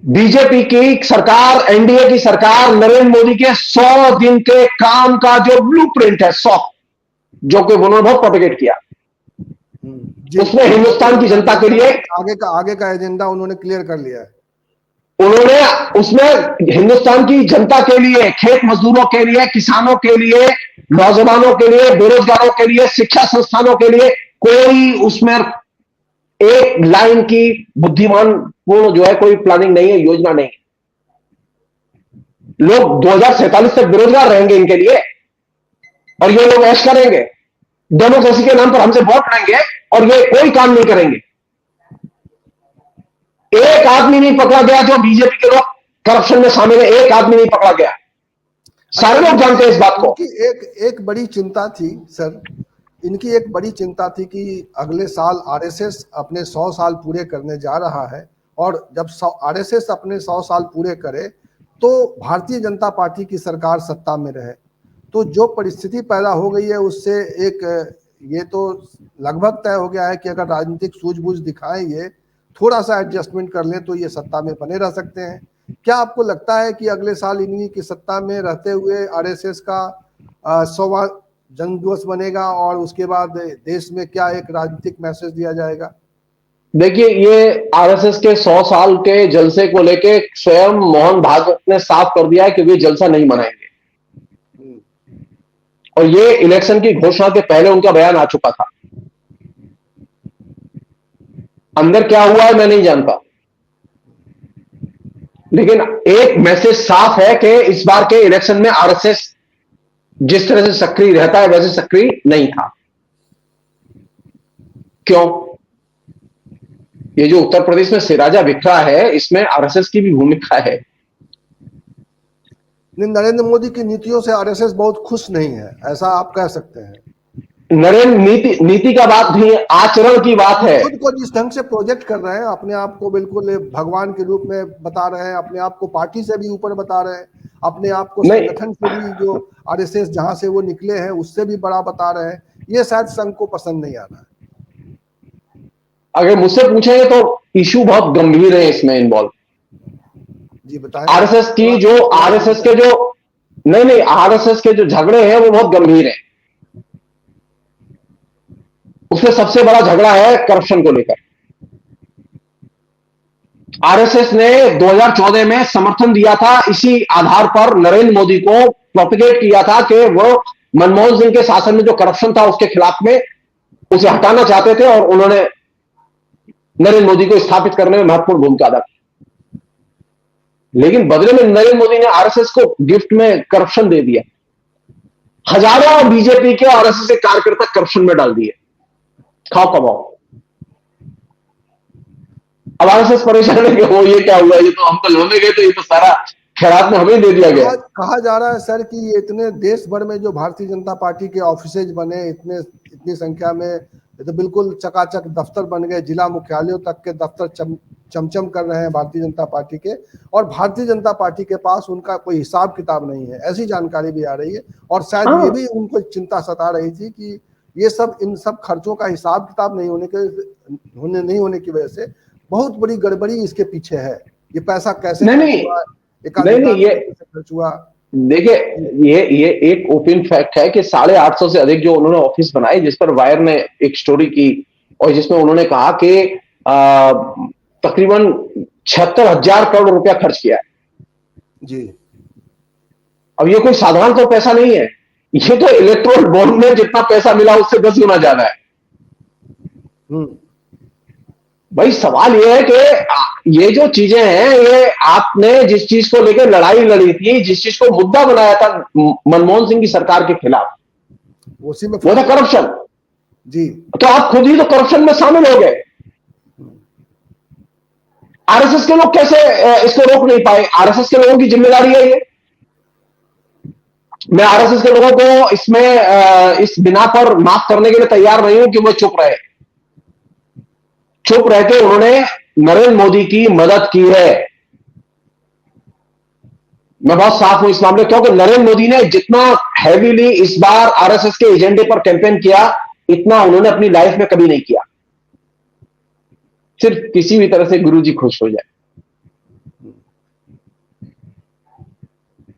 बीजेपी की सरकार, एनडीए की सरकार नरेंद्र मोदी के 100 दिन के काम का जो ब्लूप्रिंट है, 100 जो कि उन्होंने बहुत प्रोपेगेट किया, उसमें हिंदुस्तान की जनता के लिए आगे का एजेंडा उन्होंने क्लियर कर लिया है। उन्होंने उसमें हिंदुस्तान की जनता के लिए, खेत मजदूरों के लिए, किसानों के लिए, नौजवानों के लिए, बेरोजगारों के लिए, शिक्षा संस्थानों के लिए कोई उसमें एक लाइन की बुद्धिमान पूर्ण जो है कोई प्लानिंग नहीं है, योजना नहीं है। लोग 2047 तक बेरोजगार रहेंगे इनके लिए, और ये लोग ऐश करेंगे, डेमोक्रेसी के नाम पर हमसे वोट लेंगे और ये कोई काम नहीं करेंगे। एक आदमी नहीं पकड़ा गया जो बीजेपी के लोग करप्शन में शामिल है, एक आदमी नहीं पकड़ा गया। सारे लोग जानते हैं इस बात को। एक बड़ी चिंता थी सर, इनकी एक बड़ी चिंता थी कि अगले साल आरएसएस अपने 100 साल पूरे करने जा रहा है, और जब आरएसएस अपने 100 साल पूरे करे तो भारतीय जनता पार्टी की सरकार सत्ता में रहे। तो जो परिस्थिति पैदा हो गई है उससे एक ये तो लगभग तय हो गया है कि अगर राजनीतिक सूझबूझ दिखाएं, ये थोड़ा सा एडजस्टमेंट कर लें तो ये सत्ता में बने रह सकते हैं। क्या आपको लगता है कि अगले साल इन्हीं की सत्ता में रहते हुए आरएसएस का 100वां जन्मदिवस बनेगा, और उसके बाद देश में क्या एक राजनीतिक मैसेज दिया जाएगा? देखिए, ये आरएसएस के 100 साल के जलसे को लेके स्वयं मोहन भागवत ने साफ कर दिया है कि वे जलसा नहीं मनाएंगे, और ये इलेक्शन की घोषणा के पहले उनका बयान आ चुका था। अंदर क्या हुआ है मैं नहीं जानता, लेकिन एक मैसेज साफ है कि इस बार के इलेक्शन में आरएसएस जिस तरह से सक्रिय रहता है वैसे सक्रिय नहीं था। क्यों? ये जो उत्तर प्रदेश में सिराजा बिखरा है, इसमें आरएसएस की भी भूमिका है। नरेंद्र मोदी की नीतियों से आरएसएस बहुत खुश नहीं है, ऐसा आप कह सकते हैं? नरेंद्र नीति का बात नहीं, आचरण की बात है। खुद को जिस ढंग से प्रोजेक्ट कर रहे हैं, अपने आप को बिल्कुल भगवान के रूप में बता रहे हैं, अपने आप को पार्टी से भी ऊपर बता रहे हैं, अपने आप को संगठन से भी, जो आरएसएस जहां से वो निकले हैं उससे भी बड़ा बता रहे हैं। ये शायद संघ को पसंद नहीं आ रहा है। अगर मुझसे पूछेंगे तो इशू बहुत गंभीर है इसमें इन्वॉल्व। जी बताएं। आरएसएस की जो आरएसएस के जो नहीं आरएसएस के जो झगड़े हैं वो बहुत गंभीर हैं। उसमें सबसे बड़ा झगड़ा है करप्शन को लेकर। आरएसएस ने 2014 में समर्थन दिया था, इसी आधार पर नरेंद्र मोदी को प्रोपिगेट किया था कि वो मनमोहन सिंह के शासन में जो करप्शन था उसके खिलाफ में उसे हटाना चाहते थे, और उन्होंने नरेंद्र मोदी को स्थापित करने में महत्वपूर्ण भूमिका अदा की। लेकिन बदले में नरेंद्र मोदी ने आरएसएस को गिफ्ट में करप्शन दे दिया। हजारों बीजेपी के आरएसएस के कार्यकर्ता करप्शन में डाल दिए, खाओ कमाओ। अब आरएसएस परेशान है कि वो ये क्या हुआ, ये तो हम कल होने गए तो ये तो सारा खैरात में हमें दे दिया गया। कहा जा रहा है सर कि ये इतने देश भर में जो भारतीय जनता पार्टी के ऑफिसेज बने, इतनी संख्या में, तो बिल्कुल चकाचक दफ्तर बन गए, जिला मुख्यालयों तक के दफ्तर चमचम कर रहे हैं भारतीय जनता पार्टी के, और भारतीय जनता पार्टी के पास उनका कोई हिसाब किताब नहीं है, ऐसी जानकारी भी आ रही है। और शायद ये भी उनको चिंता सता रही थी कि ये सब, इन सब खर्चों का हिसाब किताब नहीं होने की वजह से बहुत बड़ी गड़बड़ी इसके पीछे है। ये पैसा कैसे खर्च हुआ? देखिए, ये एक ओपन फैक्ट है कि 850 से अधिक जो उन्होंने ऑफिस बनाए, जिस पर वायर ने एक स्टोरी की और जिसमें उन्होंने कहा कि तकरीबन 76,000 करोड़ रुपया खर्च किया है जी। अब ये कोई साधारण तो पैसा नहीं है, ये तो इलेक्ट्रोल बॉन्ड में जितना पैसा मिला उससे 10 गुना ज्यादा है। भाई सवाल ये है कि ये जो चीजें हैं, ये आपने जिस चीज को लेकर लड़ाई लड़ी थी, जिस चीज को मुद्दा बनाया था मनमोहन सिंह की सरकार के खिलाफ, उसी में वो था करप्शन जी। तो आप खुद ही तो करप्शन में शामिल हो गए। आरएसएस के लोग कैसे इसको रोक नहीं पाए? आरएसएस के लोगों की जिम्मेदारी है ये। मैं आरएसएस के लोगों को इसमें इस बिना पर माफ करने के लिए तैयार नहीं हूं कि वो चुप रहे। चुप रहकर उन्होंने नरेंद्र मोदी की मदद की है। मैं बहुत साफ हूं इस मामले, क्योंकि नरेंद्र मोदी ने जितना हैवीली इस बार आरएसएस के एजेंडे पर कैंपेन किया, इतना उन्होंने अपनी लाइफ में कभी नहीं किया। सिर्फ किसी भी तरह से गुरुजी खुश हो जाए।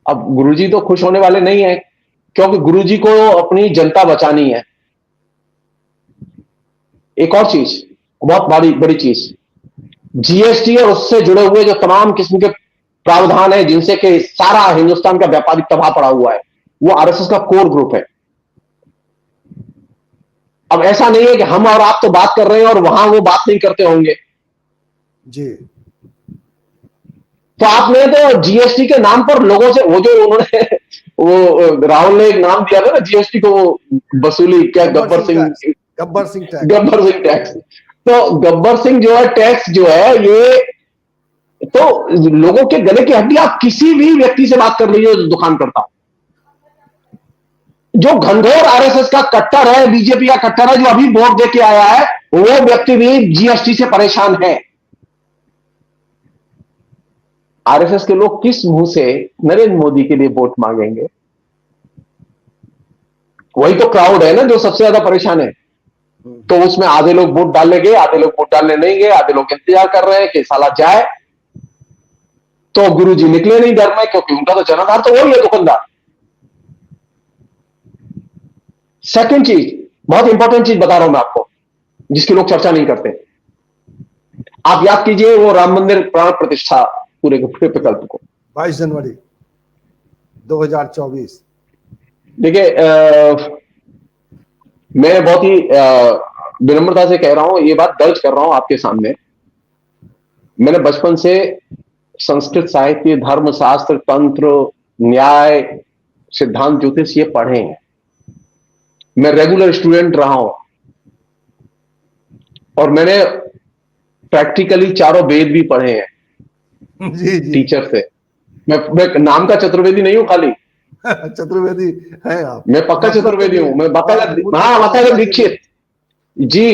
अब गुरुजी तो खुश होने वाले नहीं है, क्योंकि गुरुजी को अपनी जनता बचानी है। एक और चीज, बहुत बड़ी चीज, जीएसटी और उससे जुड़े हुए जो तमाम किस्म के प्रावधान है जिनसे कि सारा हिंदुस्तान का व्यापारिक तबाह पड़ा हुआ है, वो आरएसएस का कोर ग्रुप है। अब ऐसा नहीं है कि हम और आप तो बात कर रहे हैं और वहां वो बात नहीं करते होंगे। जी। तो आपने तो जीएसटी के नाम पर लोगों से वो जो उन्होंने वो राहुल ने एक नाम दिया था ना जीएसटी को, वो वसूली क्या, Gabbar Gabbar Singh Singh, tax, Gabbar Singh tax. Gabbar Singh tax. तो गब्बर सिंह जो है टैक्स जो है ये, तो लोगों के गले की हड्डी, आप किसी भी व्यक्ति से बात कर लीजिए जो दुकान करता हो, जो घनघोर आरएसएस का कट्टर है, बीजेपी का कट्टर है, जो अभी वोट देके आया है, वो व्यक्ति भी जीएसटी से परेशान है। आरएसएस के लोग किस मुंह से नरेंद्र मोदी के लिए वोट मांगेंगे? वही तो क्राउड है ना जो सबसे ज्यादा परेशान है। तो उसमें आधे लोग वोट डालने गए, आधे लोग वोट डालने नहीं गए, आधे लोग इंतजार कर रहे हैं कि साला जाए। तो गुरुजी निकले नहीं डर में, क्योंकि उनका तो जनाधार तो वही है, दुकानदार। सेकंड चीज, बहुत इंपॉर्टेंट चीज बता रहा हूं मैं आपको, जिसकी लोग चर्चा नहीं करते। आप याद कीजिए वो राम मंदिर प्राण प्रतिष्ठा पूरे के पूरे प्रकल्प को, 22 जनवरी 2024। देखिए मैं बहुत ही विनम्रता से कह रहा हूं, ये बात दर्ज कर रहा हूं आपके सामने। मैंने बचपन से संस्कृत साहित्य, धर्मशास्त्र, तंत्र, न्याय, सिद्धांत, ज्योतिष ये पढ़े हैं। मैं रेगुलर स्टूडेंट रहा हूं और मैंने प्रैक्टिकली चारों वेद भी पढ़े हैं जी जी। टीचर से। मैं नाम का चतुर्वेदी नहीं हूं खाली, चतुर्वेदी है आप। मैं पक्का चतुर्वेदी हूं। मैं बाकायदा, हाँ बाकायदा दीक्षित जी,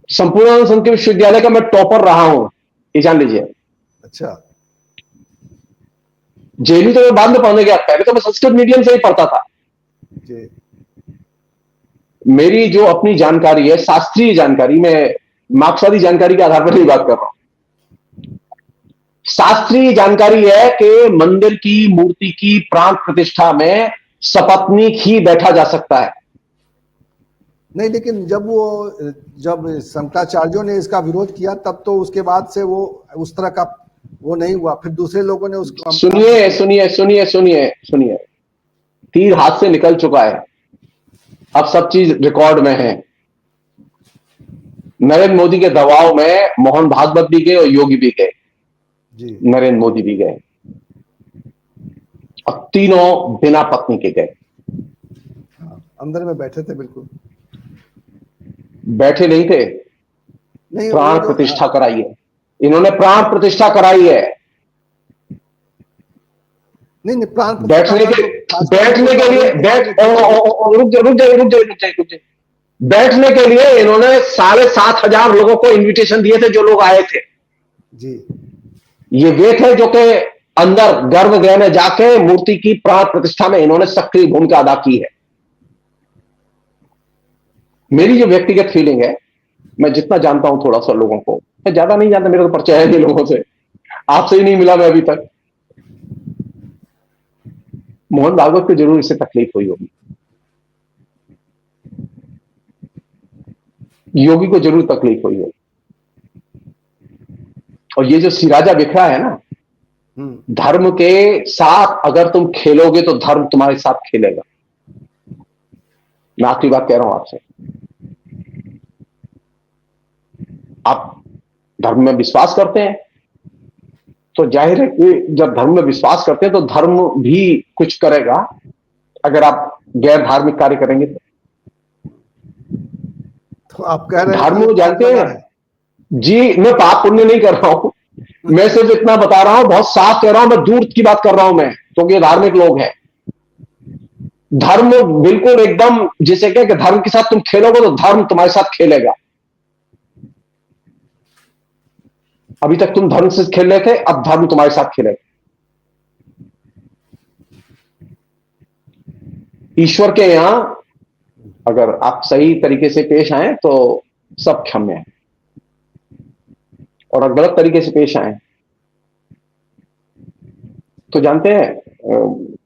संपूर्ण संस्कृत विश्वविद्यालय का मैं टॉपर रहा हूं, ये जान लीजिए। अच्छा। जेली तो मैं बाद में पढ़ने गया, पहले तो मैं संस्कृत मीडियम से ही पढ़ता था। जी। मेरी जो अपनी जानकारी है, शास्त्रीय जानकारी, मैं मार्क्सवादी जानकारी के आधार पर नहीं बात कर रहा हूं। शास्त्रीय जानकारी है कि मंदिर की मूर्ति की प्राण प्रतिष्ठा में सपत्नीक ही बैठा जा सकता है। नहीं, लेकिन जब शंकराचार्यों ने इसका विरोध किया तब तो उसके बाद से वो उस तरह का वो नहीं हुआ, फिर दूसरे लोगों ने उसको। सुनिए सुनिए सुनिए सुनिए सुनिए, तीर हाथ से निकल चुका है, अब सब चीज रिकॉर्ड में है। नरेंद्र मोदी के दबाव में मोहन भागवत भी गए और योगी भी गए, जी। नरेंद्र मोदी भी गए, और तीनों बिना पत्नी के गए। हाँ, अंदर में बैठे थे बिल्कुल। बैठे नहीं थे, नहीं, प्राण प्रतिष्ठा कराई है इन्होंने, प्राण प्रतिष्ठा कराई है। नहीं प्राण बैठने के लिए बैठने के लिए इन्होंने 7,500 लोगों को इनविटेशन दिए थे, जो लोग आए थे। जी। ये वे थे जो के अंदर गर्भगृह में जाके मूर्ति की प्राण प्रतिष्ठा में इन्होंने सक्रिय भूमिका अदा की है। मेरी जो व्यक्तिगत फीलिंग है, मैं जितना जानता हूं थोड़ा सा लोगों को, मैं ज्यादा नहीं जानता, मेरा तो परिचय है नहीं लोगों से, आपसे ही नहीं मिला मैं अभी तक। मोहन भागवत को जरूर इससे तकलीफ हुई होगी, योगी को जरूर तकलीफ हुई होगी। और ये जो सिराजा बिखरा है ना, धर्म के साथ अगर तुम खेलोगे तो धर्म तुम्हारे साथ खेलेगा। मैं आखिरी बात कह रहा हूं आपसे, आप धर्म में विश्वास करते हैं तो जाहिर है कि जब धर्म में विश्वास करते हैं तो धर्म भी कुछ करेगा। अगर आप गैर धार्मिक कार्य करेंगे तो आप कह रहे हैं धर्म जानते हैं जी, मैं पाप पुण्य नहीं कर रहा हूं, मैं सिर्फ इतना बता रहा हूं, बहुत साफ कह रहा हूं, मैं दूर की बात कर रहा हूं मैं, क्योंकि ये धार्मिक लोग हैं। धर्म बिल्कुल एकदम जिसे क्या कि धर्म के साथ तुम खेलोगे तो धर्म तुम्हारे साथ खेलेगा। अभी तक तुम धर्म से खेल रहे थे, अब धर्म तुम्हारे साथ खेलेगा। ईश्वर के यहां अगर आप सही तरीके से पेश आए तो सब क्षम्य है, और अगर गलत तरीके से पेश आए तो जानते हैं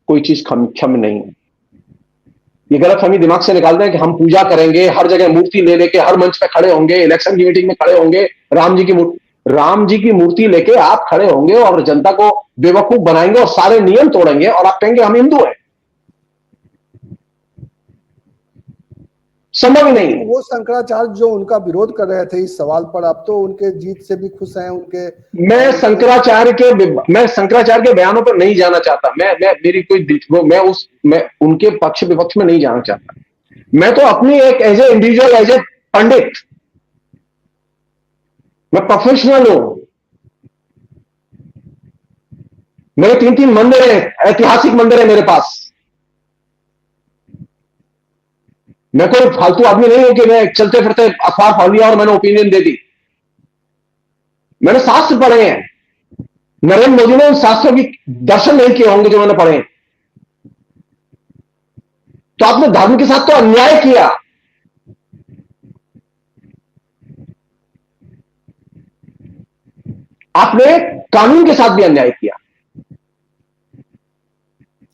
कोई चीज क्षम्य नहीं है। ये गलतफहमी दिमाग से निकालते हैं कि हम पूजा करेंगे, हर जगह मूर्ति ले लेके हर मंच पे खड़े होंगे, इलेक्शन की मीटिंग में खड़े होंगे, राम जी की मूर्ति लेके आप खड़े होंगे और जनता को बेवकूफ बनाएंगे और सारे नियम तोड़ेंगे और आप कहेंगे हम हिंदू हैं। संभव ही नहीं। वो शंकराचार्य जो उनका विरोध कर रहे थे इस सवाल पर, अब तो उनके जीत से भी खुश हैं उनके। मैं शंकराचार्य के बयानों पर नहीं जाना चाहता। मैं मेरी कोई मैं उनके पक्ष विपक्ष में नहीं जाना चाहता। मैं तो अपनी एक as a individual, as a pandit, मैं प्रोफेशनल हूं। मेरे 3 मंदिर है, ऐतिहासिक मंदिर है मेरे पास। मैं कोई फालतू आदमी नहीं हूं कि मैं चलते फिरते अखबार पढ़ लिया और मैंने ओपिनियन दे दी। मैंने शास्त्र पढ़े हैं। नरेंद्र मोदी ने उन शास्त्रों की दर्शन नहीं किए होंगे जो मैंने पढ़े। तो आपने धर्म के साथ तो अन्याय किया। आपने कानून के साथ भी अन्याय किया।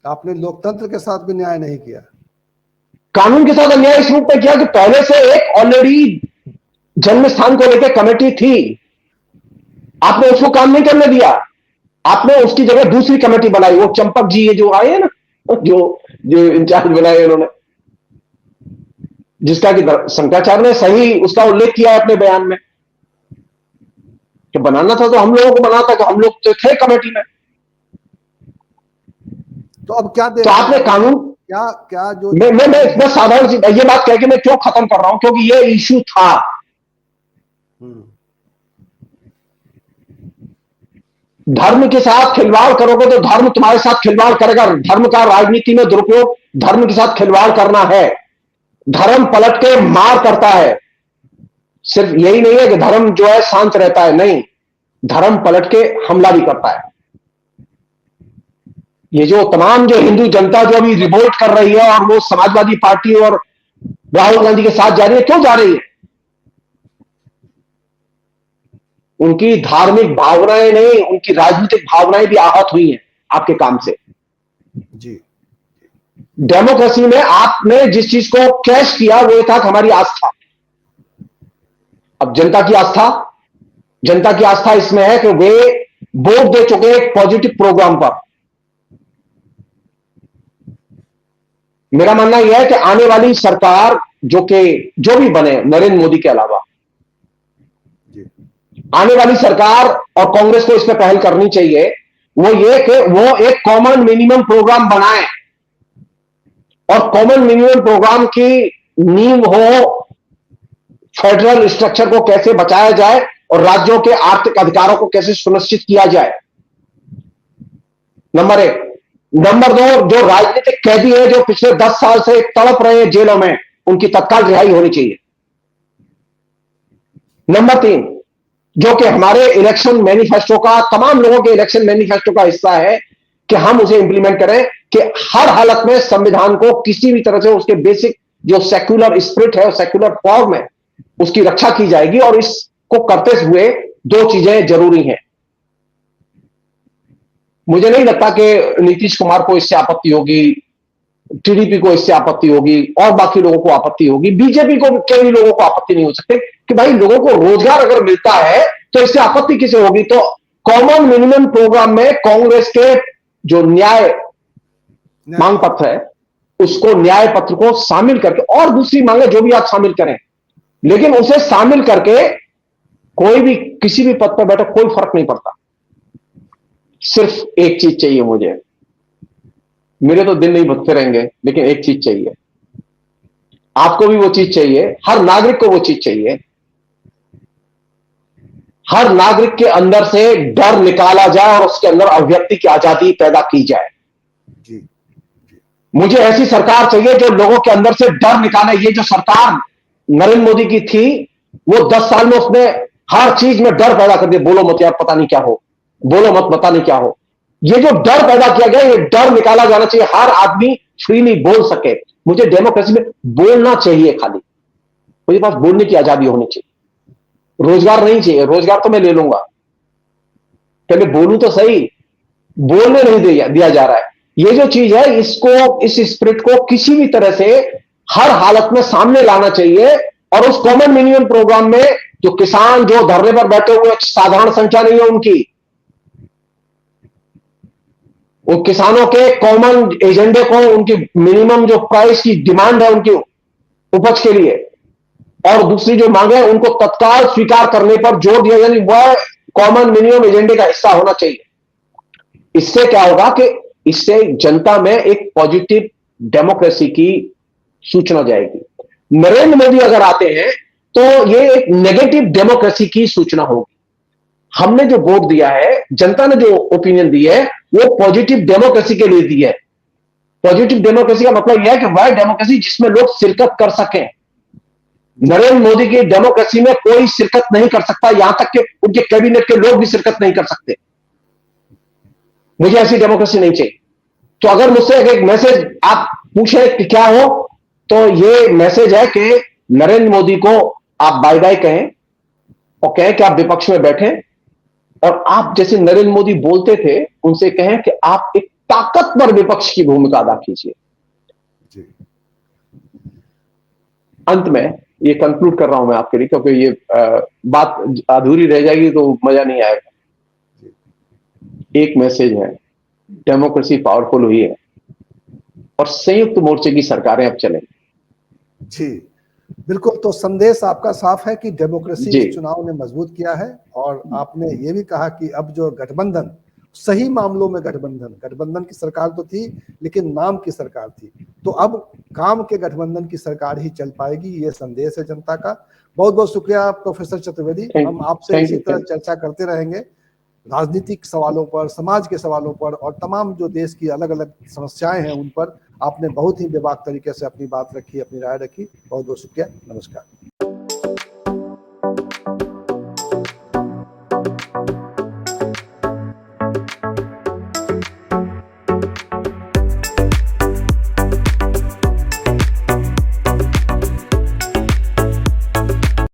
आपने लोकतंत्र के साथ भी न्याय नहीं किया। कानून के साथ अन्याय इस रूप में किया कि पहले से एक ऑलरेडी जन्म स्थान को लेकर कमेटी थी, आपने उसको काम नहीं करने दिया। आपने उसकी जगह दूसरी कमेटी बनाई। वो चंपक जी ये जो आए हैं ना, जो इंचार्ज बनाए उन्होंने, जिसका कि शंकराचार्य ने सही उसका उल्लेख किया है अपने बयान में कि बनाना था तो हम लोगों को बनाना था, तो हम लोग तो थे कमेटी में। तो अब क्या तो आपने कानून क्या जो मैं साधारण सी ये बात कह के मैं क्यों खत्म कर रहा हूं, क्योंकि ये इश्यू था। धर्म के साथ खिलवाड़ करोगे तो धर्म तुम्हारे साथ खिलवाड़ करेगा। धर्म का राजनीति में दुरुपयोग धर्म के साथ खिलवाड़ करना है। धर्म पलट के मार करता है। सिर्फ यही नहीं है कि धर्म जो है शांत रहता है, नहीं, धर्म पलट के हमला भी करता है। ये जो तमाम जो हिंदू जनता जो अभी रिवोल्ट कर रही है और वो समाजवादी पार्टी और राहुल गांधी के साथ जा रही है, क्यों जा रही है? उनकी धार्मिक भावनाएं नहीं, उनकी राजनीतिक भावनाएं भी आहत हुई हैं आपके काम से। जी, डेमोक्रेसी में आपने जिस चीज को कैश किया वो था हमारी आस्था। अब जनता की आस्था इसमें है कि वे वोट दे चुके एक पॉजिटिव प्रोग्राम पर। मेरा मानना यह है कि आने वाली सरकार जो भी बने नरेंद्र मोदी के अलावा, आने वाली सरकार और कांग्रेस को इसमें पहल करनी चाहिए, वो ये कि वो एक कॉमन मिनिमम प्रोग्राम बनाए और कॉमन मिनिमम प्रोग्राम की नींव हो फेडरल स्ट्रक्चर को कैसे बचाया जाए और राज्यों के आर्थिक अधिकारों को कैसे सुनिश्चित किया जाए, नंबर 1। नंबर 2, जो राजनीतिक कैदी है जो पिछले 10 साल से तड़प रहे हैं जेलों में, उनकी तत्काल रिहाई होनी चाहिए। नंबर 3, जो कि हमारे इलेक्शन मैनिफेस्टो का, तमाम लोगों के इलेक्शन मैनिफेस्टो का हिस्सा है कि हम उसे इंप्लीमेंट करें कि हर हालत में संविधान को किसी भी तरह से उसके बेसिक जो सेक्युलर स्पिरिट है, सेक्युलर फॉर्म है, उसकी रक्षा की जाएगी। और इसको करते हुए 2 चीजें जरूरी हैं। मुझे नहीं लगता कि नीतीश कुमार को इससे आपत्ति होगी, टीडीपी को इससे आपत्ति होगी और बाकी लोगों को आपत्ति होगी। बीजेपी को कई लोगों को आपत्ति नहीं हो सकती कि भाई लोगों को रोजगार अगर मिलता है तो इससे आपत्ति किसे होगी। तो कॉमन मिनिमम प्रोग्राम में कांग्रेस के जो न्याय मांग पत्र है उसको, न्याय पत्र को शामिल करके, और दूसरी मांगे जो भी आप शामिल करें, लेकिन उसे शामिल करके कोई भी किसी भी पद पर बैठे कोई फर्क नहीं पड़ता। सिर्फ एक चीज चाहिए मुझे, मेरे तो दिन नहीं भटके रहेंगे, लेकिन एक चीज चाहिए, आपको भी वो चीज चाहिए, हर नागरिक को वो चीज चाहिए। हर नागरिक के अंदर से डर निकाला जाए और उसके अंदर अभिव्यक्ति की आजादी पैदा की जाए। मुझे ऐसी सरकार चाहिए जो लोगों के अंदर से डर निकाले। ये जो सरकार नरेंद्र मोदी की थी, वो 10 साल में उसने हर चीज में डर पैदा कर दिया। बोलो मत यार, पता नहीं क्या हो, बोलो मत, पता नहीं क्या हो। ये जो डर पैदा किया गया, ये डर निकाला जाना चाहिए। हर आदमी फ्रीली बोल सके। मुझे डेमोक्रेसी में बोलना चाहिए, खाली मुझे पास बोलने की आजादी होनी चाहिए। रोजगार नहीं चाहिए, रोजगार तो मैं ले लूंगा, पहले बोलूं तो सही। बोलने नहीं दिया जा रहा है। ये जो चीज है, इसको, इस स्पिरिट को किसी भी तरह से हर हालत में सामने लाना चाहिए। और उस कॉमन मिनिमम प्रोग्राम में जो किसान जो धरने पर बैठे हुए, साधारण संख्या नहीं है उनकी, वो किसानों के कॉमन एजेंडे को, उनकी मिनिमम जो प्राइस की डिमांड है उनकी, उपज के लिए, और दूसरी जो मांगे उनको तत्काल स्वीकार करने पर जोर दिया, यानी वह कॉमन मिनिमम एजेंडे का हिस्सा होना चाहिए। इससे क्या होगा कि इससे जनता में एक पॉजिटिव डेमोक्रेसी की सूचना जाएगी। नरेंद्र मोदी अगर आते हैं तो ये एक नेगेटिव डेमोक्रेसी की सूचना होगी। हमने जो वोट दिया है, जनता ने जो ओपिनियन दी है, वो पॉजिटिव डेमोक्रेसी के लिए दी है। पॉजिटिव डेमोक्रेसी का मतलब यह है कि वह डेमोक्रेसी जिसमें लोग शिरकत कर सकें। नरेंद्र मोदी की डेमोक्रेसी में कोई शिरकत नहीं कर सकता, यहां तक कि उनके कैबिनेट के लोग भी शिरकत नहीं कर सकते। मुझे ऐसी डेमोक्रेसी नहीं चाहिए। तो अगर मुझसे एक मैसेज आप पूछे कि क्या हो, तो ये मैसेज है कि नरेंद्र मोदी को आप बाय बाय कहें और कहें कि आप विपक्ष में बैठें, और आप जैसे नरेंद्र मोदी बोलते थे उनसे कहें कि आप एक ताकतवर विपक्ष की भूमिका अदा कीजिए। अंत में ये कंक्लूड कर रहा हूं मैं आपके लिए, क्योंकि ये बात अधूरी रह जाएगी तो मजा नहीं आएगा। एक मैसेज है, डेमोक्रेसी पावरफुल हुई है और संयुक्त मोर्चे की सरकारें अब चलें। जी बिल्कुल, तो संदेश आपका साफ है कि डेमोक्रेसी इस चुनाव ने मजबूत किया है, और आपने ये भी कहा कि अब जो गठबंधन, सही मामलों में गठबंधन की सरकार तो थी लेकिन नाम की सरकार थी, तो अब काम के गठबंधन की सरकार ही चल पाएगी, ये संदेश है जनता का। बहुत बहुत शुक्रिया प्रोफेसर चतुर्वेदी, हम आपसे इसी तरह चर्चा करते रहेंगे राजनीतिक सवालों पर, समाज के सवालों पर, और तमाम जो देश की अलग अलग समस्याएं हैं उन पर। आपने बहुत ही बेबाक तरीके से अपनी बात रखी, अपनी राय रखी। बहुत बहुत शुक्रिया, नमस्कार।